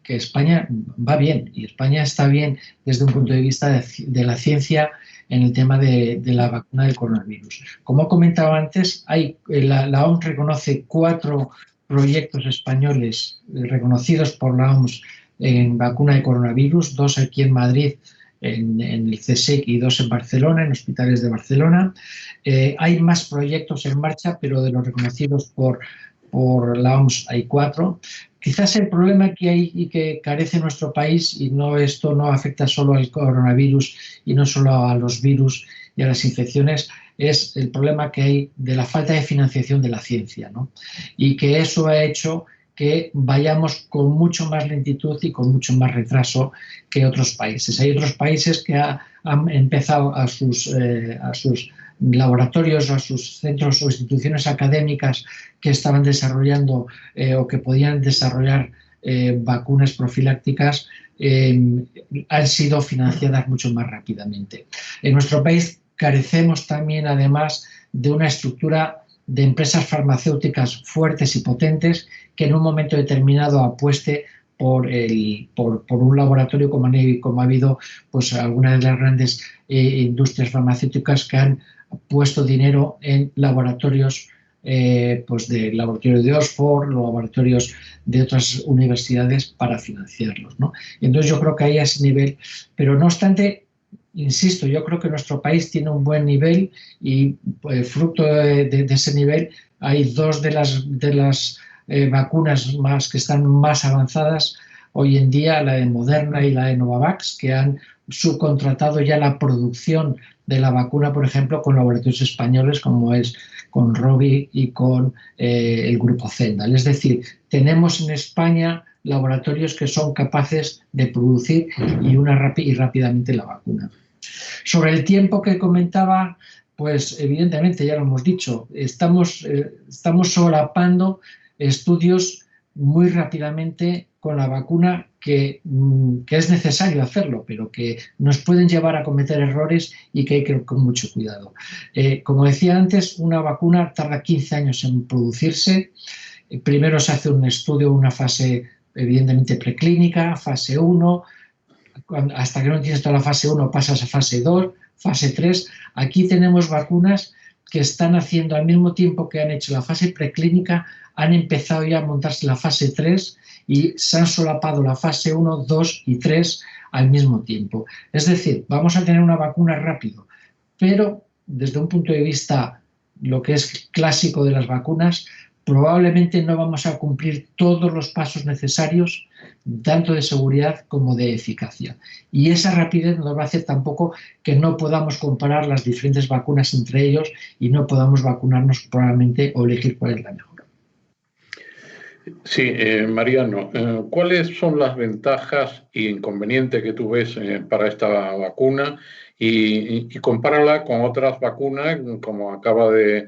España va bien, y España está bien desde un punto de vista de la ciencia en el tema de la vacuna del coronavirus. Como comentaba antes, la OMS reconoce 4 proyectos españoles reconocidos por la OMS en vacuna de coronavirus, 2 aquí en Madrid, en el CSIC, y 2 en Barcelona, en hospitales de Barcelona. Hay más proyectos en marcha, pero de los reconocidos por la OMS hay 4. Quizás el problema que hay y que carece nuestro país, y esto no afecta solo al coronavirus y no solo a los virus y a las infecciones, es el problema que hay de la falta de financiación de la ciencia, ¿no? Y que eso ha hecho que vayamos con mucho más lentitud y con mucho más retraso que otros países. Hay otros países que han empezado a sus laboratorios, a sus centros o instituciones académicas que estaban desarrollando o que podían desarrollar vacunas profilácticas, han sido financiadas mucho más rápidamente. En nuestro país carecemos también, además, de una estructura de empresas farmacéuticas fuertes y potentes que en un momento determinado apueste por un laboratorio como ha habido pues algunas de las grandes industrias farmacéuticas que han puesto dinero en laboratorios, pues del laboratorio de Oxford, los laboratorios de otras universidades para financiarlos, ¿no? Y entonces yo creo que hay a ese nivel, pero no obstante, insisto, yo creo que nuestro país tiene un buen nivel y fruto de ese nivel hay 2 de las vacunas más que están más avanzadas hoy en día, la de Moderna y la de Novavax, que han subcontratado ya la producción de la vacuna, por ejemplo, con laboratorios españoles como es con Rovi y con el grupo Zendal. Es decir, tenemos en España laboratorios que son capaces de producir y rápidamente la vacuna. Sobre el tiempo que comentaba, pues evidentemente ya lo hemos dicho, estamos solapando estudios muy rápidamente con la vacuna que es necesario hacerlo, pero que nos pueden llevar a cometer errores y que hay que ir con mucho cuidado. Como decía antes, una vacuna tarda 15 años en producirse. Primero se hace un estudio, una fase evidentemente preclínica, fase 1, hasta que no tienes toda la fase 1 pasas a fase 2, fase 3. Aquí tenemos vacunas que están haciendo al mismo tiempo que han hecho la fase preclínica, han empezado ya a montarse la fase 3 y se han solapado la fase 1, 2 y 3 al mismo tiempo. Es decir, vamos a tener una vacuna rápido, pero desde un punto de vista, lo que es clásico de las vacunas, probablemente no vamos a cumplir todos los pasos necesarios, tanto de seguridad como de eficacia. Y esa rapidez nos va a hacer tampoco que no podamos comparar las diferentes vacunas entre ellos y no podamos vacunarnos probablemente o elegir cuál es la mejor. Sí, Mariano, ¿cuáles son las ventajas e inconvenientes que tú ves para esta vacuna? Y compárala con otras vacunas, como acaba de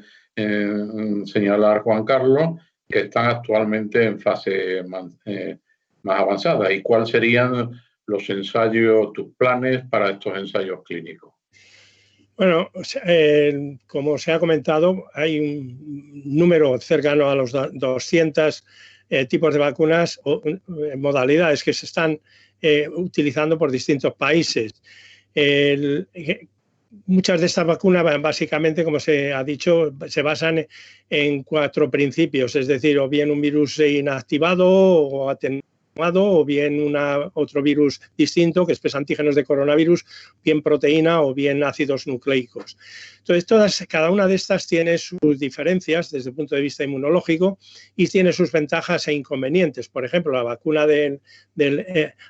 señalar Juan Carlos, que están actualmente en fase más avanzada. ¿Y cuáles serían los ensayos, tus planes para estos ensayos clínicos? Bueno, como se ha comentado, hay un número cercano a los 200 tipos de vacunas o modalidades que se están utilizando por distintos países. Muchas de estas vacunas, básicamente, como se ha dicho, se basan en 4 principios, es decir, o bien un virus inactivado o atenuado, o bien otro virus distinto que expresa antígenos de coronavirus, bien proteína o bien ácidos nucleicos. Entonces, cada una de estas tiene sus diferencias desde el punto de vista inmunológico y tiene sus ventajas e inconvenientes. Por ejemplo, la vacuna del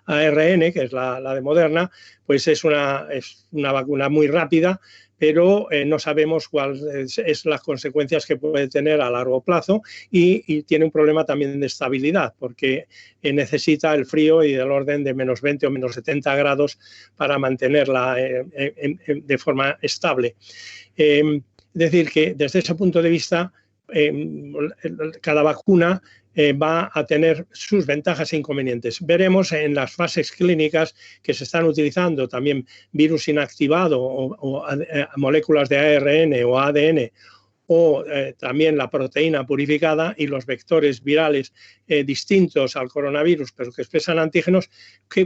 ARN, que es la de Moderna, pues es una vacuna muy rápida, pero no sabemos cuáles es las consecuencias que puede tener a largo plazo y tiene un problema también de estabilidad, porque necesita el frío y del orden de menos 20 o menos 70 grados para mantenerla de forma estable. Es decir, que desde ese punto de vista cada vacuna va a tener sus ventajas e inconvenientes. Veremos en las fases clínicas que se están utilizando también virus inactivado o moléculas de ARN o ADN o también la proteína purificada y los vectores virales distintos al coronavirus, pero que expresan antígenos,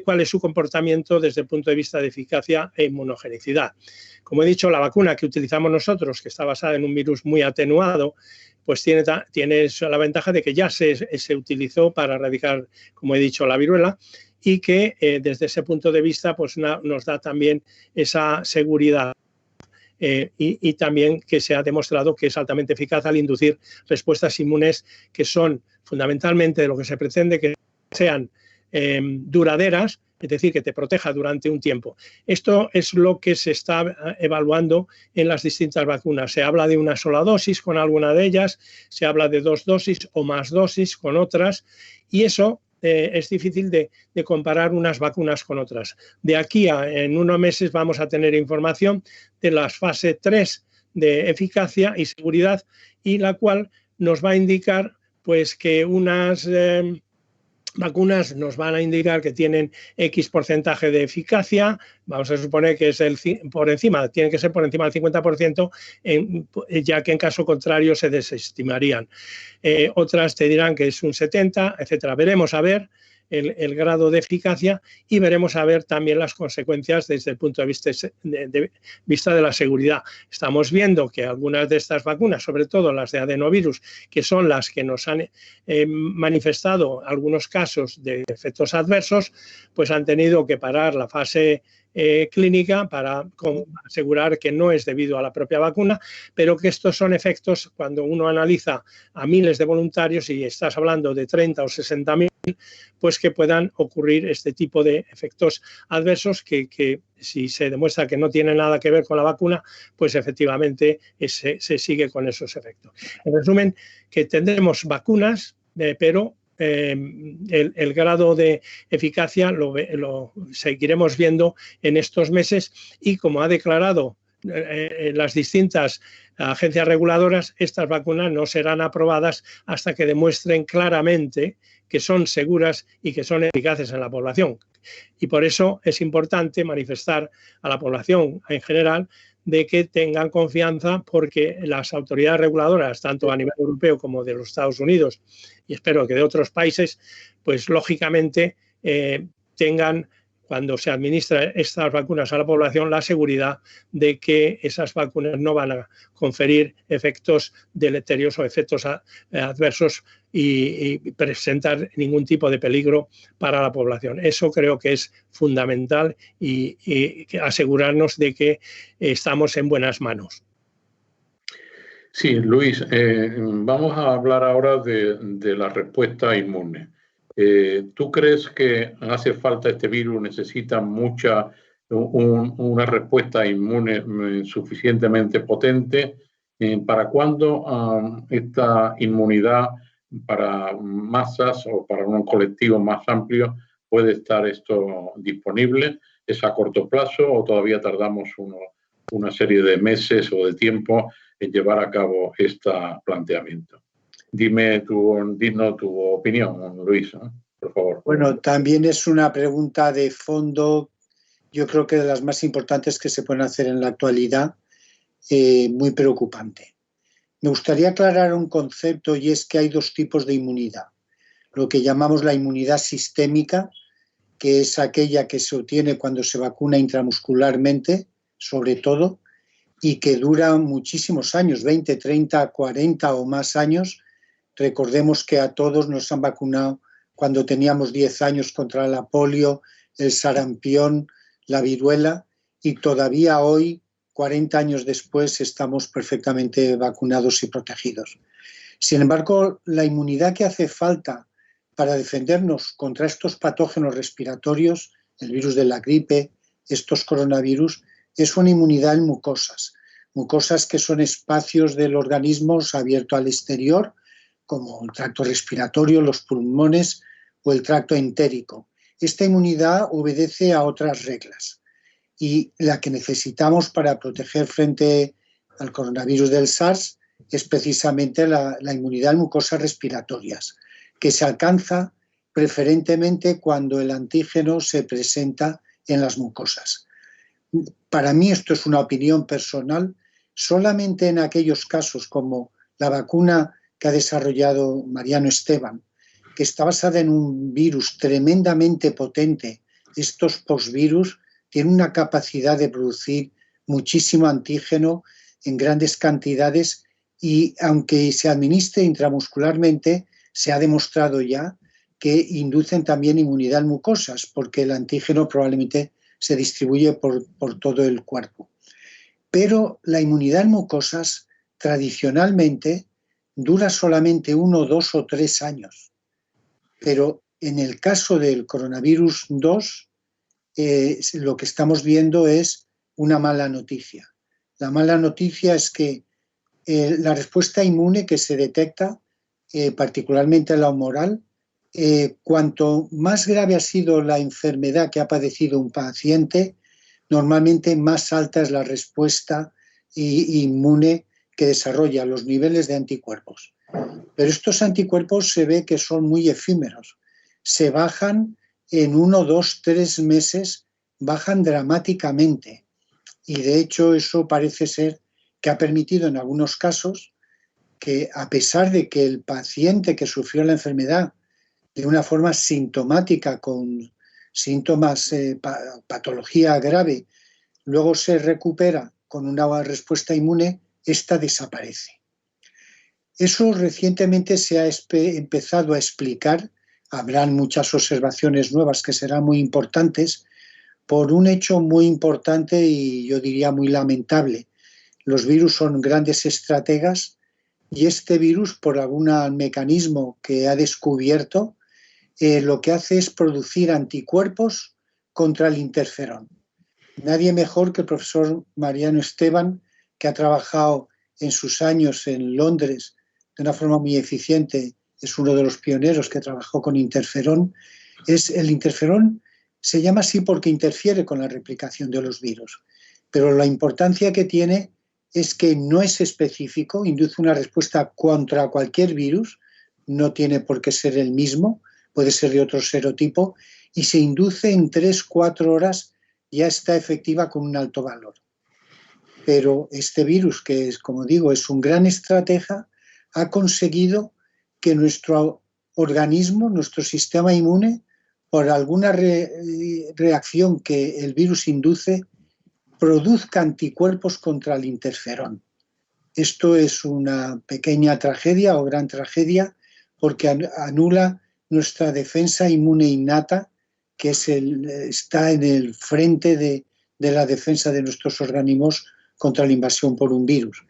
cuál es su comportamiento desde el punto de vista de eficacia e inmunogenicidad. Como he dicho, la vacuna que utilizamos nosotros, que está basada en un virus muy atenuado, pues tiene la ventaja de que ya se utilizó para erradicar, como he dicho, la viruela, y que desde ese punto de vista pues nos da también esa seguridad. Y también que se ha demostrado que es altamente eficaz al inducir respuestas inmunes que son fundamentalmente de lo que se pretende que sean duraderas, es decir, que te proteja durante un tiempo. Esto es lo que se está evaluando en las distintas vacunas. Se habla de una sola dosis con alguna de ellas, se habla de 2 dosis o más dosis con otras, y eso es difícil de comparar unas vacunas con otras. De aquí en unos meses vamos a tener información de las fases 3 de eficacia y seguridad, y la cual nos va a indicar pues, que unas vacunas nos van a indicar que tienen X porcentaje de eficacia, vamos a suponer que es tiene que ser por encima del 50%, ya que en caso contrario se desestimarían. Otras te dirán que es un 70%, etcétera. Veremos a ver el grado de eficacia y veremos a ver también las consecuencias desde el punto de vista de la seguridad. Estamos viendo que algunas de estas vacunas, sobre todo las de adenovirus, que son las que nos han manifestado algunos casos de efectos adversos, pues han tenido que parar la fase clínica para asegurar que no es debido a la propia vacuna, pero que estos son efectos cuando uno analiza a miles de voluntarios y estás hablando de 30 o 60.000, pues que puedan ocurrir este tipo de efectos adversos que si se demuestra que no tiene nada que ver con la vacuna, pues efectivamente se sigue con esos efectos. En resumen, que tendremos vacunas, pero el grado de eficacia lo seguiremos viendo en estos meses, y como ha declarado las distintas agencias reguladoras, estas vacunas no serán aprobadas hasta que demuestren claramente que son seguras y que son eficaces en la población. Y por eso es importante manifestar a la población en general de que tengan confianza, porque las autoridades reguladoras, tanto a nivel europeo como de los Estados Unidos, y espero que de otros países, pues lógicamente tengan, cuando se administran estas vacunas a la población, la seguridad de que esas vacunas no van a conferir efectos deleterios o efectos adversos y presentar ningún tipo de peligro para la población. Eso creo que es fundamental y asegurarnos de que estamos en buenas manos. Sí, Luis, vamos a hablar ahora de la respuesta inmune. ¿Tú crees que hace falta este virus, necesita una respuesta inmune suficientemente potente? ¿Para cuándo esta inmunidad para masas o para un colectivo más amplio puede estar esto disponible? ¿Es a corto plazo o todavía tardamos una serie de meses o de tiempo en llevar a cabo este planteamiento? Dinos tu opinión, Luis, por favor. Bueno, también es una pregunta de fondo, yo creo que de las más importantes que se pueden hacer en la actualidad, muy preocupante. Me gustaría aclarar un concepto, y es que hay 2 tipos de inmunidad. Lo que llamamos la inmunidad sistémica, que es aquella que se obtiene cuando se vacuna intramuscularmente, sobre todo, y que dura muchísimos años, 20, 30, 40 o más años. Recordemos que a todos nos han vacunado cuando teníamos 10 años contra la polio, el sarampión, la viruela, y todavía hoy, 40 años después, estamos perfectamente vacunados y protegidos. Sin embargo, la inmunidad que hace falta para defendernos contra estos patógenos respiratorios, el virus de la gripe, estos coronavirus, es una inmunidad en mucosas. Mucosas que son espacios del organismo abierto al exterior, como el tracto respiratorio, los pulmones o el tracto entérico. Esta inmunidad obedece a otras reglas, y la que necesitamos para proteger frente al coronavirus del SARS es precisamente la inmunidad en mucosas respiratorias, que se alcanza preferentemente cuando el antígeno se presenta en las mucosas. Para mí esto es una opinión personal, solamente en aquellos casos como la vacuna que ha desarrollado Mariano Esteban, que está basada en un virus tremendamente potente. Estos postvirus tienen una capacidad de producir muchísimo antígeno en grandes cantidades y aunque se administre intramuscularmente, se ha demostrado ya que inducen también inmunidad en mucosas, porque el antígeno probablemente se distribuye por todo el cuerpo. Pero la inmunidad en mucosas tradicionalmente dura solamente 1, 2 o 3 años. Pero en el caso del coronavirus 2, lo que estamos viendo es una mala noticia. La mala noticia es que la respuesta inmune que se detecta, particularmente la humoral, cuanto más grave ha sido la enfermedad que ha padecido un paciente, normalmente más alta es la respuesta inmune que desarrolla, los niveles de anticuerpos. Pero estos anticuerpos se ve que son muy efímeros. Se bajan en 1, 2, 3 meses, bajan dramáticamente. Y de hecho eso parece ser que ha permitido en algunos casos que, a pesar de que el paciente que sufrió la enfermedad de una forma sintomática, con síntomas, patología grave, luego se recupera con una respuesta inmune, esta desaparece. Eso recientemente se ha empezado a explicar, habrán muchas observaciones nuevas que serán muy importantes, por un hecho muy importante y yo diría muy lamentable. Los virus son grandes estrategas y este virus, por algún mecanismo que ha descubierto, lo que hace es producir anticuerpos contra el interferón. Nadie mejor que el profesor Mariano Esteban, que ha trabajado en sus años en Londres de una forma muy eficiente, es uno de los pioneros que trabajó con interferón. El interferón se llama así porque interfiere con la replicación de los virus, pero la importancia que tiene es que no es específico, induce una respuesta contra cualquier virus, no tiene por qué ser el mismo, puede ser de otro serotipo, y se induce en 3-4 horas, ya está efectiva con un alto valor. Pero este virus, que es, como digo, es un gran estratega, ha conseguido que nuestro organismo, nuestro sistema inmune, por alguna reacción que el virus induce, produzca anticuerpos contra el interferón. Esto es una pequeña tragedia o gran tragedia porque anula nuestra defensa inmune innata, que está en el frente de la defensa de nuestros organismos contra la invasión por un virus.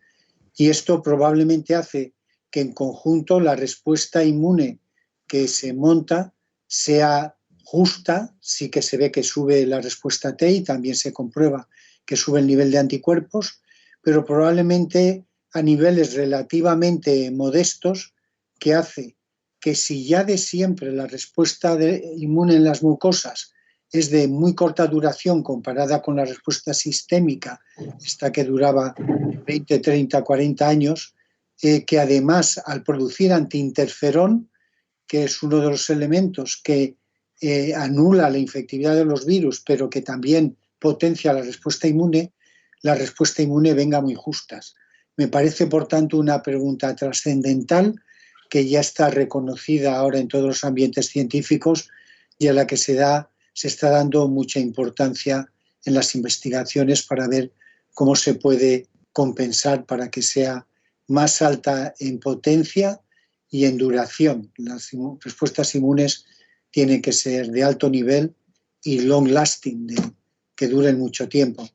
Y esto probablemente hace que en conjunto la respuesta inmune que se monta sea justa, sí que se ve que sube la respuesta T y también se comprueba que sube el nivel de anticuerpos, pero probablemente a niveles relativamente modestos, que hace que si ya de siempre la respuesta inmune en las mucosas es de muy corta duración comparada con la respuesta sistémica, esta que duraba 20, 30, 40 años, que además al producir antiinterferón, que es uno de los elementos que anula la infectividad de los virus, pero que también potencia la respuesta inmune venga muy justas. Me parece, por tanto, una pregunta trascendental que ya está reconocida ahora en todos los ambientes científicos y a la que se está dando mucha importancia en las investigaciones para ver cómo se puede compensar para que sea más alta en potencia y en duración. Las respuestas inmunes tienen que ser de alto nivel y long lasting, que duren mucho tiempo.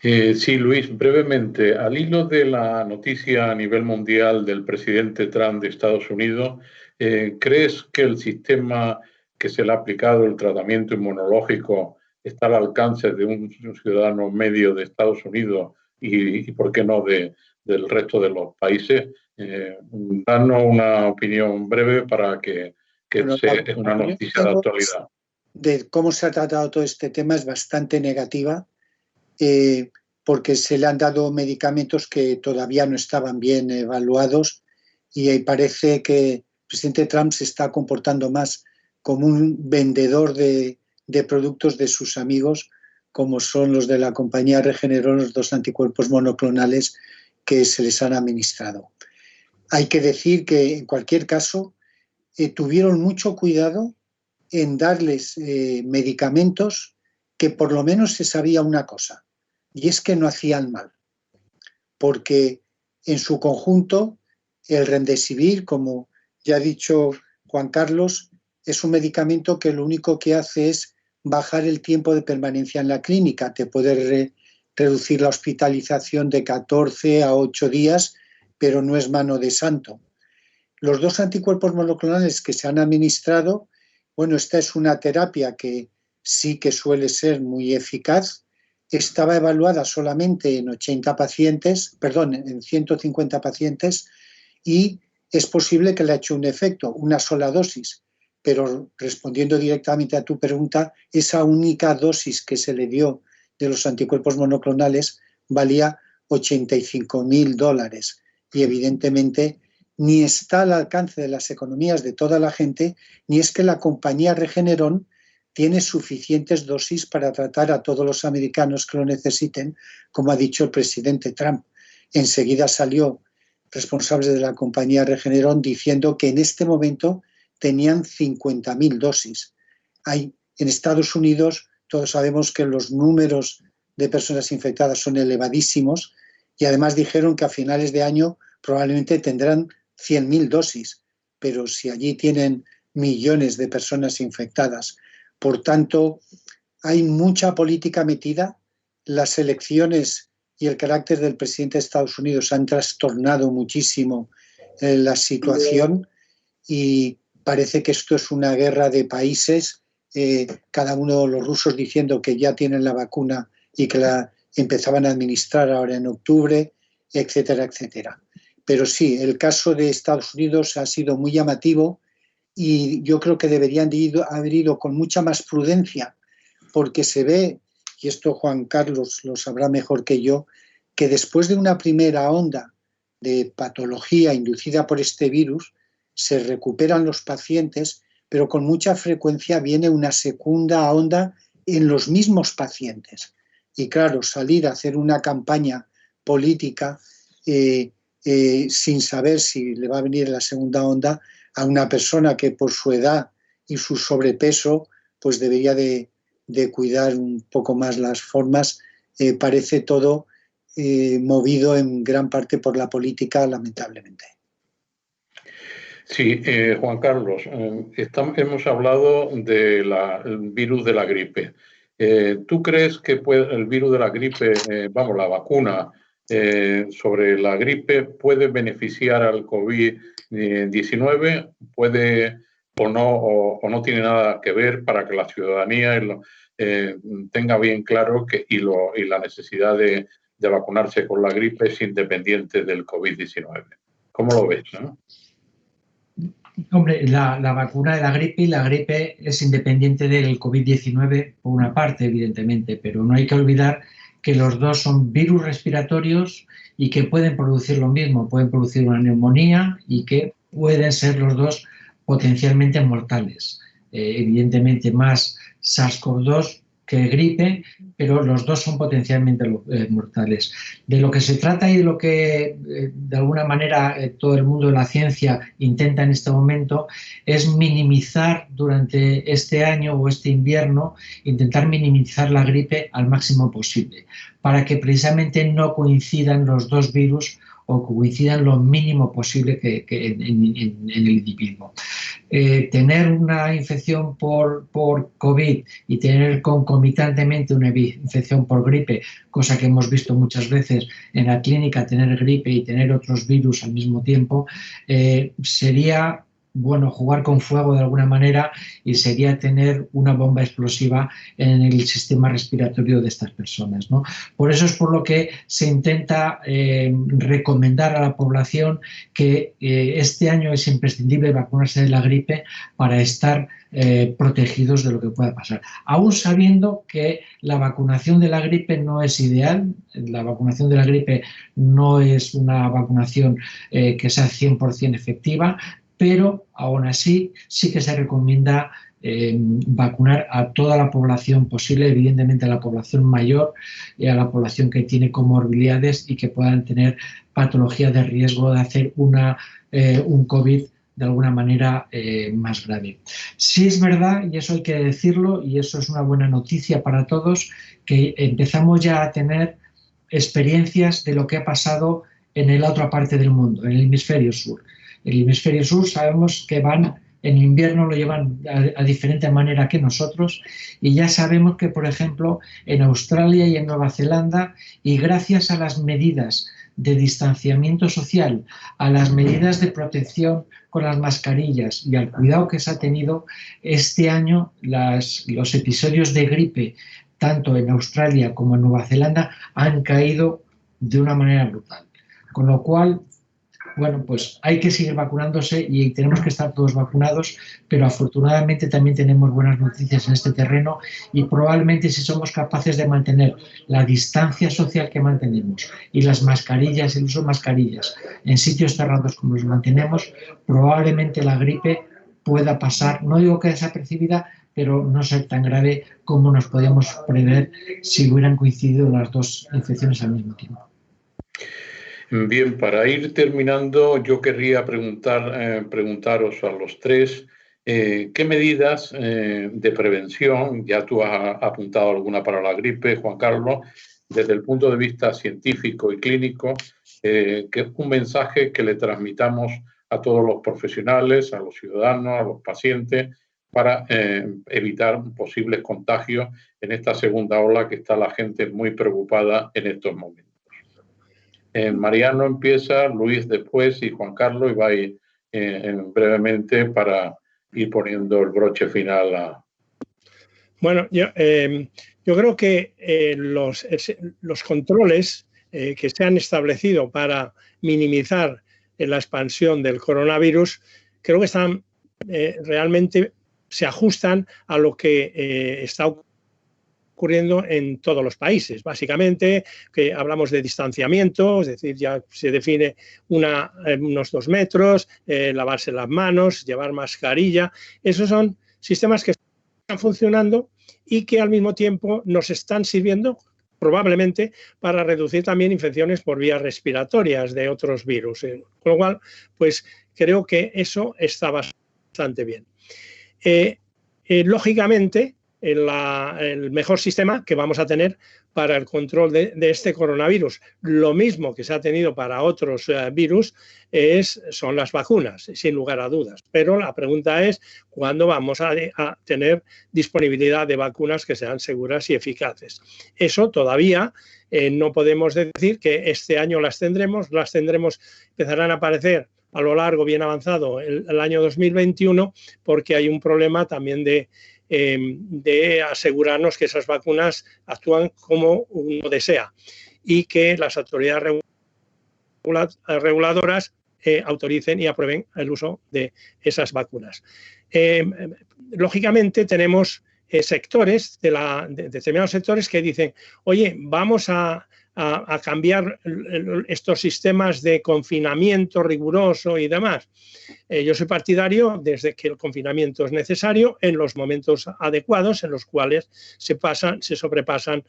Sí, Luis, brevemente, al hilo de la noticia a nivel mundial del presidente Trump de Estados Unidos, ¿crees que el sistema que se le ha aplicado, el tratamiento inmunológico, está al alcance de un ciudadano medio de Estados Unidos y por qué no, del resto de los países? Danos una opinión breve para que sea una noticia de actualidad. De cómo se ha tratado todo este tema es bastante negativa. porque se le han dado medicamentos que todavía no estaban bien evaluados y parece que el presidente Trump se está comportando más como un vendedor de productos de sus amigos, como son los de la compañía Regeneron, los 2 anticuerpos monoclonales que se les han administrado. Hay que decir que, en cualquier caso, tuvieron mucho cuidado en darles medicamentos que por lo menos se sabía una cosa, y es que no hacían mal, porque en su conjunto el Remdesivir, como ya ha dicho Juan Carlos, es un medicamento que lo único que hace es bajar el tiempo de permanencia en la clínica. Te puede reducir la hospitalización de 14 a 8 días, pero no es mano de santo. Los 2 anticuerpos monoclonales que se han administrado, bueno, esta es una terapia que sí que suele ser muy eficaz. Estaba evaluada solamente en 150 pacientes y es posible que le ha hecho un efecto, una sola dosis. Pero respondiendo directamente a tu pregunta, esa única dosis que se le dio de los anticuerpos monoclonales valía $85.000 y evidentemente ni está al alcance de las economías de toda la gente, ni es que la compañía Regeneron tiene suficientes dosis para tratar a todos los americanos que lo necesiten, como ha dicho el presidente Trump. Enseguida salió responsable de la compañía Regeneron diciendo que en este momento tenían 50.000 dosis. En Estados Unidos todos sabemos que los números de personas infectadas son elevadísimos y además dijeron que a finales de año probablemente tendrán 100.000 dosis, pero si allí tienen millones de personas infectadas. Por tanto, hay mucha política metida. Las elecciones y el carácter del presidente de Estados Unidos han trastornado muchísimo la situación y parece que esto es una guerra de países, cada uno, los rusos diciendo que ya tienen la vacuna y que la empezaban a administrar ahora en octubre, etcétera, etcétera. Pero sí, el caso de Estados Unidos ha sido muy llamativo y yo creo que deberían haber ido con mucha más prudencia, porque se ve, y esto Juan Carlos lo sabrá mejor que yo, que después de una primera onda de patología inducida por este virus, se recuperan los pacientes, pero con mucha frecuencia viene una segunda onda en los mismos pacientes. Y claro, salir a hacer una campaña política sin saber si le va a venir la segunda onda a una persona que por su edad y su sobrepeso pues debería de cuidar un poco más las formas, parece todo movido en gran parte por la política, lamentablemente. Sí, Juan Carlos, hemos hablado del virus de la gripe. ¿Tú crees que el virus de la gripe, la vacuna sobre la gripe puede beneficiar al COVID-19? ¿Puede o no tiene nada que ver para que la ciudadanía tenga bien claro y la necesidad de vacunarse con la gripe es independiente del COVID-19? ¿Cómo lo ves, no? Hombre, la vacuna de la gripe es independiente del COVID-19 por una parte, evidentemente, pero no hay que olvidar que los dos son virus respiratorios y que pueden producir lo mismo, pueden producir una neumonía y que pueden ser los dos potencialmente mortales. Evidentemente más SARS-CoV-2 que gripe, pero los dos son potencialmente mortales. De lo que se trata y de lo que de alguna manera todo el mundo de la ciencia intenta en este momento es minimizar durante este año o este invierno, intentar minimizar la gripe al máximo posible, para que precisamente no coincidan los dos virus o coincidan lo mínimo posible que en el individuo. Tener una infección por COVID y tener concomitantemente una infección por gripe, cosa que hemos visto muchas veces en la clínica, tener gripe y tener otros virus al mismo tiempo, sería bueno, jugar con fuego de alguna manera y sería tener una bomba explosiva en el sistema respiratorio de estas personas, ¿no? Por eso es por lo que se intenta recomendar a la población que este año es imprescindible vacunarse de la gripe para estar protegidos de lo que pueda pasar. Aún sabiendo que la vacunación de la gripe no es ideal, la vacunación de la gripe no es una vacunación que sea 100% efectiva, pero aún así sí que se recomienda vacunar a toda la población posible, evidentemente a la población mayor y a la población que tiene comorbilidades y que puedan tener patología de riesgo de hacer un COVID de alguna manera más grave. Sí es verdad, y eso hay que decirlo, y eso es una buena noticia para todos, que empezamos ya a tener experiencias de lo que ha pasado en la otra parte del mundo, en el hemisferio sur. El hemisferio sur sabemos que en invierno lo llevan a diferente manera que nosotros y ya sabemos que, por ejemplo, en Australia y en Nueva Zelanda, y gracias a las medidas de distanciamiento social, a las medidas de protección con las mascarillas y al cuidado que se ha tenido, este año los episodios de gripe, tanto en Australia como en Nueva Zelanda, han caído de una manera brutal. Con lo cual, bueno, pues hay que seguir vacunándose y tenemos que estar todos vacunados, pero afortunadamente también tenemos buenas noticias en este terreno y probablemente si somos capaces de mantener la distancia social que mantenemos y las mascarillas, el uso de mascarillas en sitios cerrados como los mantenemos, probablemente la gripe pueda pasar, no digo que desapercibida, pero no ser tan grave como nos podíamos prever si hubieran coincidido las dos infecciones al mismo tiempo. Bien, para ir terminando, yo querría preguntaros a los tres qué medidas de prevención, ya tú has apuntado alguna para la gripe, Juan Carlos, desde el punto de vista científico y clínico, que es un mensaje que le transmitamos a todos los profesionales, a los ciudadanos, a los pacientes, para evitar posibles contagios en esta segunda ola que está la gente muy preocupada en estos momentos. Mariano empieza, Luis después y Juan Carlos, y va a ir brevemente para ir poniendo el broche final. Bueno, yo creo que los controles que se han establecido para minimizar la expansión del coronavirus, creo que están realmente se ajustan a lo que está ocurriendo en todos los países. Básicamente, que hablamos de distanciamiento, es decir, ya se define unos 2 metros, lavarse las manos, llevar mascarilla. Esos son sistemas que están funcionando y que al mismo tiempo nos están sirviendo probablemente para reducir también infecciones por vías respiratorias de otros virus. Con lo cual, pues creo que eso está bastante bien. Lógicamente, el mejor sistema que vamos a tener para el control de este coronavirus, lo mismo que se ha tenido para otros virus, son las vacunas, sin lugar a dudas. Pero la pregunta es cuándo vamos a tener disponibilidad de vacunas que sean seguras y eficaces. Eso todavía no podemos decir que este año las tendremos, empezarán a aparecer a lo largo, bien avanzado, el año 2021, porque hay un problema también de asegurarnos que esas vacunas actúan como uno desea y que las autoridades reguladoras autoricen y aprueben el uso de esas vacunas. Lógicamente tenemos sectores, determinados sectores que dicen, oye, vamos a cambiar estos sistemas de confinamiento riguroso y demás. Yo soy partidario desde que el confinamiento es necesario en los momentos adecuados en los cuales se sobrepasan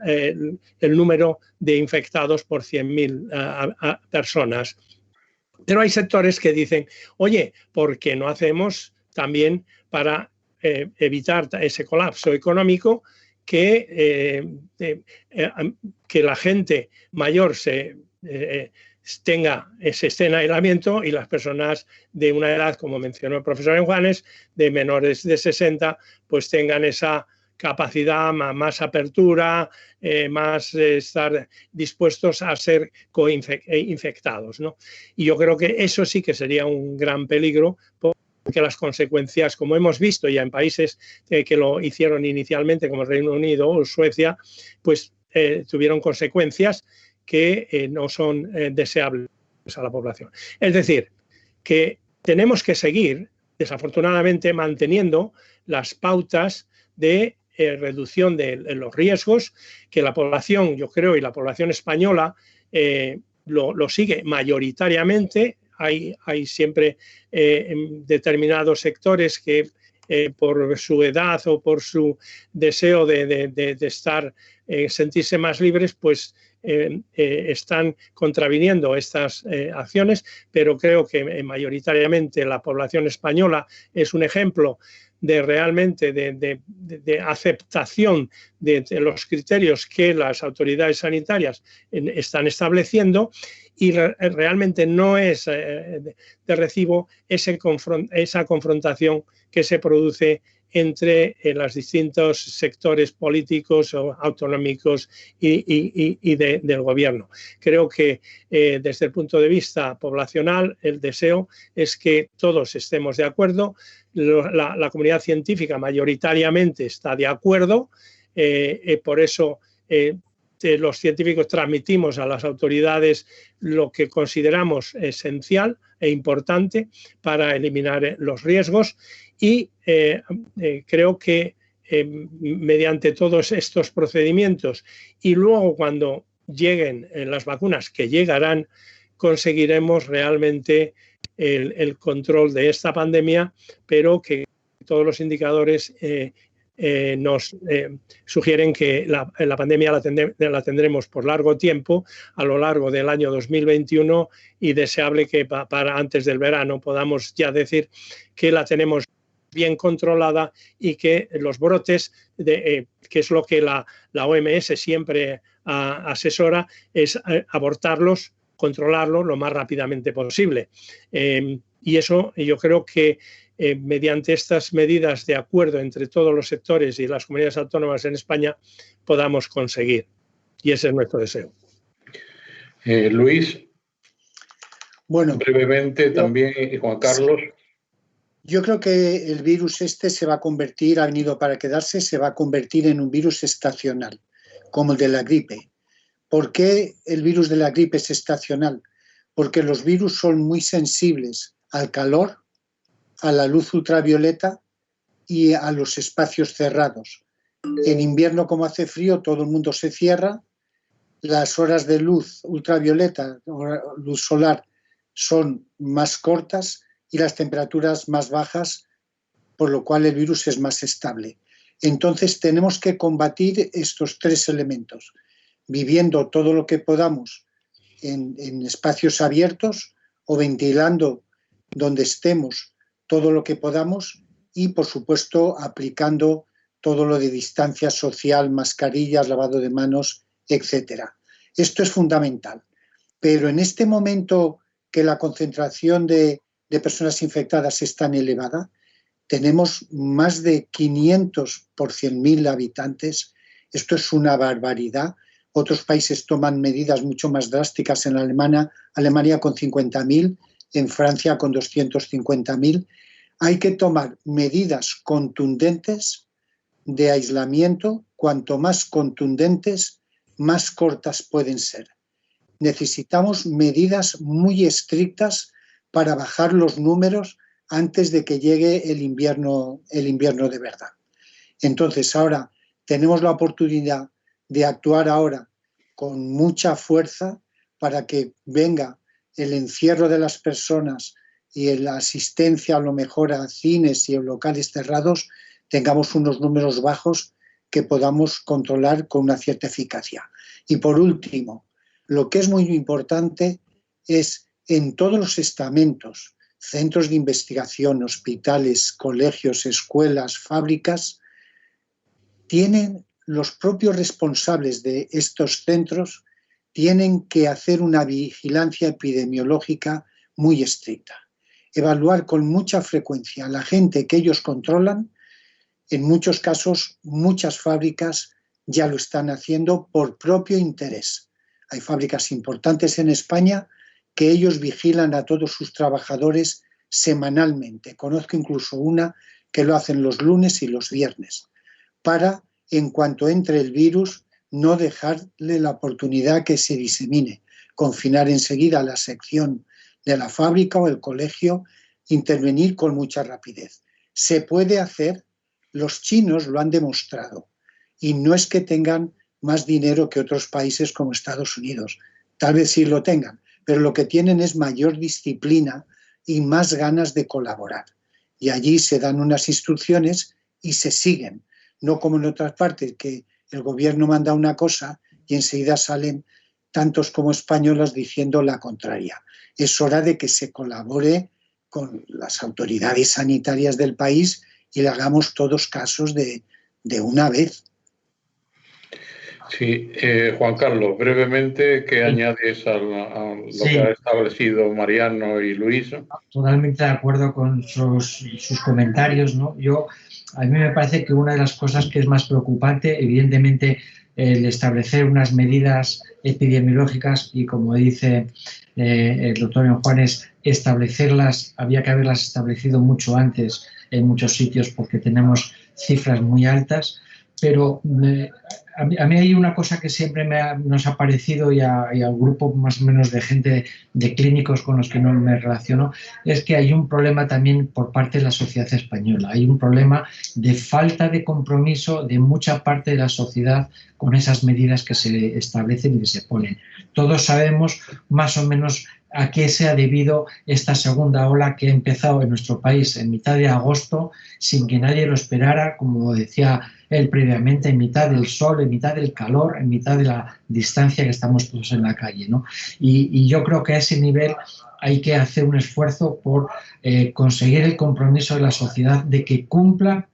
el número de infectados por 100.000 personas. Pero hay sectores que dicen, oye, ¿por qué no hacemos también para evitar ese colapso económico que la gente mayor esté en aislamiento y las personas de una edad, como mencionó el profesor Juanes, de menores de 60, pues tengan esa capacidad, más apertura, más estar dispuestos a ser infectados, ¿no? Y yo creo que eso sí que sería un gran peligro, porque las consecuencias, como hemos visto ya en países que lo hicieron inicialmente, como el Reino Unido o Suecia, pues tuvieron consecuencias que no son deseables a la población. Es decir, que tenemos que seguir, desafortunadamente, manteniendo las pautas de reducción de los riesgos, que la población, yo creo, y la población española lo sigue mayoritariamente. Hay siempre determinados sectores que por su edad o por su deseo de estar, sentirse más libres, pues están contraviniendo estas acciones, pero creo que mayoritariamente la población española es un ejemplo de realmente de aceptación de los criterios que las autoridades sanitarias están estableciendo, y realmente no es de recibo esa confrontación que se produce entre los distintos sectores políticos o autonómicos y del gobierno. Creo que desde el punto de vista poblacional el deseo es que todos estemos de acuerdo. La comunidad científica mayoritariamente está de acuerdo, por eso los científicos transmitimos a las autoridades lo que consideramos esencial e importante para eliminar los riesgos, y creo que mediante todos estos procedimientos, y luego cuando lleguen las vacunas, que llegarán, conseguiremos realmente el control de esta pandemia, pero que todos los indicadores nos sugieren que la pandemia la tendremos por largo tiempo, a lo largo del año 2021, y deseable que para antes del verano podamos ya decir que la tenemos bien controlada, y que los brotes, que es lo que la OMS siempre asesora, es abortarlos, controlarlos lo más rápidamente posible. Y eso yo creo que mediante estas medidas de acuerdo entre todos los sectores y las comunidades autónomas en España podamos conseguir. Y ese es nuestro deseo. Luis, bueno, brevemente también, Juan Carlos. Yo creo que el virus se va a convertir, ha venido para quedarse, se va a convertir en un virus estacional, como el de la gripe. ¿Por qué el virus de la gripe es estacional? Porque los virus son muy sensibles al calor, a la luz ultravioleta y a los espacios cerrados. En invierno, como hace frío, todo el mundo se cierra, las horas de luz ultravioleta o luz solar son más cortas y las temperaturas más bajas, por lo cual el virus es más estable. Entonces tenemos que combatir estos tres elementos, viviendo todo lo que podamos en espacios abiertos o ventilando donde estemos todo lo que podamos, y por supuesto aplicando todo lo de distancia social, mascarillas, lavado de manos, etc. Esto es fundamental. Pero en este momento que la concentración de personas infectadas es tan elevada, tenemos más de 500 por 100.000 habitantes. Esto es una barbaridad. Otros países toman medidas mucho más drásticas. En Alemania con 50.000, en Francia con 250.000. Hay que tomar medidas contundentes de aislamiento. Cuanto más contundentes, más cortas pueden ser. Necesitamos medidas muy estrictas para bajar los números antes de que llegue el invierno de verdad. Entonces ahora tenemos la oportunidad de actuar ahora con mucha fuerza para que venga el encierro de las personas y la asistencia a lo mejor a cines y a locales cerrados, tengamos unos números bajos que podamos controlar con una cierta eficacia. Y por último, lo que es muy importante es en todos los estamentos, centros de investigación, hospitales, colegios, escuelas, fábricas, tienen los propios responsables de estos centros, tienen que hacer una vigilancia epidemiológica muy estricta. Evaluar con mucha frecuencia a la gente que ellos controlan En muchos casos, muchas fábricas ya lo están haciendo por propio interés. Hay fábricas importantes en España que ellos vigilan a todos sus trabajadores semanalmente. Conozco incluso una que lo hacen los lunes y los viernes, para, en cuanto entre el virus, no dejarle la oportunidad que se disemine, confinar enseguida la sección de la fábrica o el colegio, intervenir con mucha rapidez. Se puede hacer, los chinos lo han demostrado, y no es que tengan más dinero que otros países como Estados Unidos, tal vez sí lo tengan, pero lo que tienen es mayor disciplina y más ganas de colaborar. Y allí se dan unas instrucciones y se siguen, no como en otras partes que el gobierno manda una cosa y enseguida salen tantos como españolas diciendo la contraria. Es hora de que se colabore con las autoridades sanitarias del país y le hagamos todos casos de una vez. Sí, Juan Carlos, brevemente, ¿qué añades a lo que ha establecido Mariano y Luis? Totalmente de acuerdo con sus comentarios, ¿no? A mí me parece que una de las cosas que es más preocupante, evidentemente, el establecer unas medidas epidemiológicas y, como dice el doctor Juanes, establecerlas, había que haberlas establecido mucho antes en muchos sitios porque tenemos cifras muy altas, pero a mí hay una cosa que siempre nos ha parecido y al grupo más o menos de gente, de clínicos con los que no me relaciono, es que hay un problema también por parte de la sociedad española. Hay un problema de falta de compromiso de mucha parte de la sociedad con esas medidas que se establecen y que se ponen. Todos sabemos más o menos a qué se ha debido esta segunda ola que ha empezado en nuestro país en mitad de agosto, sin que nadie lo esperara, como decía él previamente, en mitad del sol, en mitad del calor, en mitad de la distancia que estamos todos en la calle, ¿no? Y yo creo que a ese nivel hay que hacer un esfuerzo por conseguir el compromiso de la sociedad de que cumplan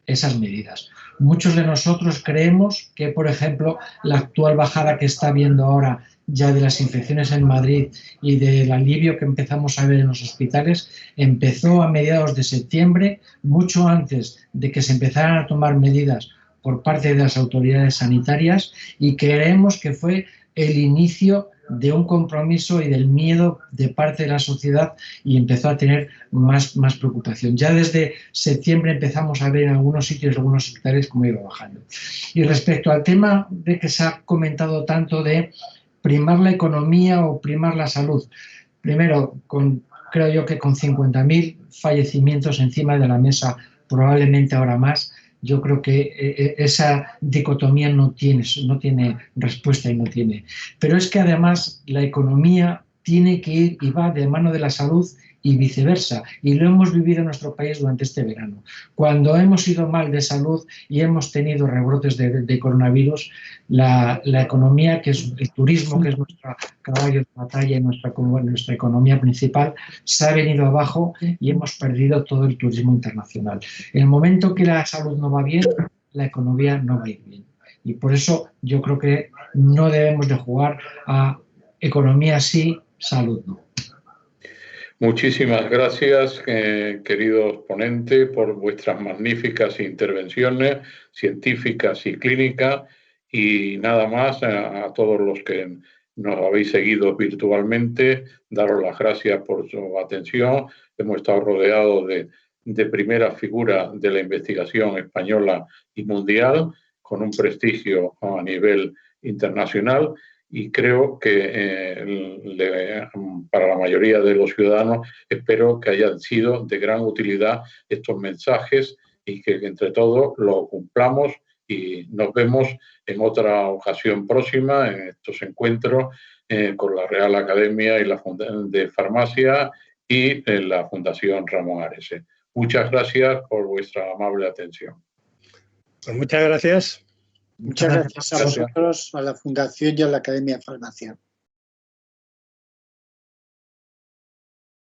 esas medidas. Muchos de nosotros creemos que, por ejemplo, la actual bajada que está habiendo ahora ya de las infecciones en Madrid y del alivio que empezamos a ver en los hospitales empezó a mediados de septiembre, mucho antes de que se empezaran a tomar medidas por parte de las autoridades sanitarias, y creemos que fue el inicio de un compromiso y del miedo de parte de la sociedad, y empezó a tener más preocupación. Ya desde septiembre empezamos a ver en algunos sitios, algunos hospitales, cómo iba bajando. Y respecto al tema de que se ha comentado tanto de primar la economía o primar la salud, primero, creo yo que con 50.000 fallecimientos encima de la mesa, probablemente ahora más, yo creo que esa dicotomía no tiene respuesta y no tiene. Pero es que además la economía tiene que ir y va de mano de la salud y viceversa, y lo hemos vivido en nuestro país durante este verano. Cuando hemos ido mal de salud y hemos tenido rebrotes de coronavirus, la economía, que es el turismo, que es nuestro caballo de batalla y nuestra economía principal, se ha venido abajo y hemos perdido todo el turismo internacional. En el momento que la salud no va bien, la economía no va a ir bien. Y por eso yo creo que no debemos de jugar a economía sí, salud no. Muchísimas gracias, queridos ponentes, por vuestras magníficas intervenciones científicas y clínicas. Y nada más, a todos los que nos habéis seguido virtualmente, daros las gracias por su atención. Hemos estado rodeados de primeras figuras de la investigación española y mundial, con un prestigio a nivel internacional. Y creo que para la mayoría de los ciudadanos espero que hayan sido de gran utilidad estos mensajes y que entre todos lo cumplamos, y nos vemos en otra ocasión próxima en estos encuentros con la Real Academia y la de Farmacia y en la Fundación Ramón Arese. Muchas gracias por vuestra amable atención. Pues muchas gracias. Muchas gracias a vosotros, a la Fundación y a la Academia de Farmacia.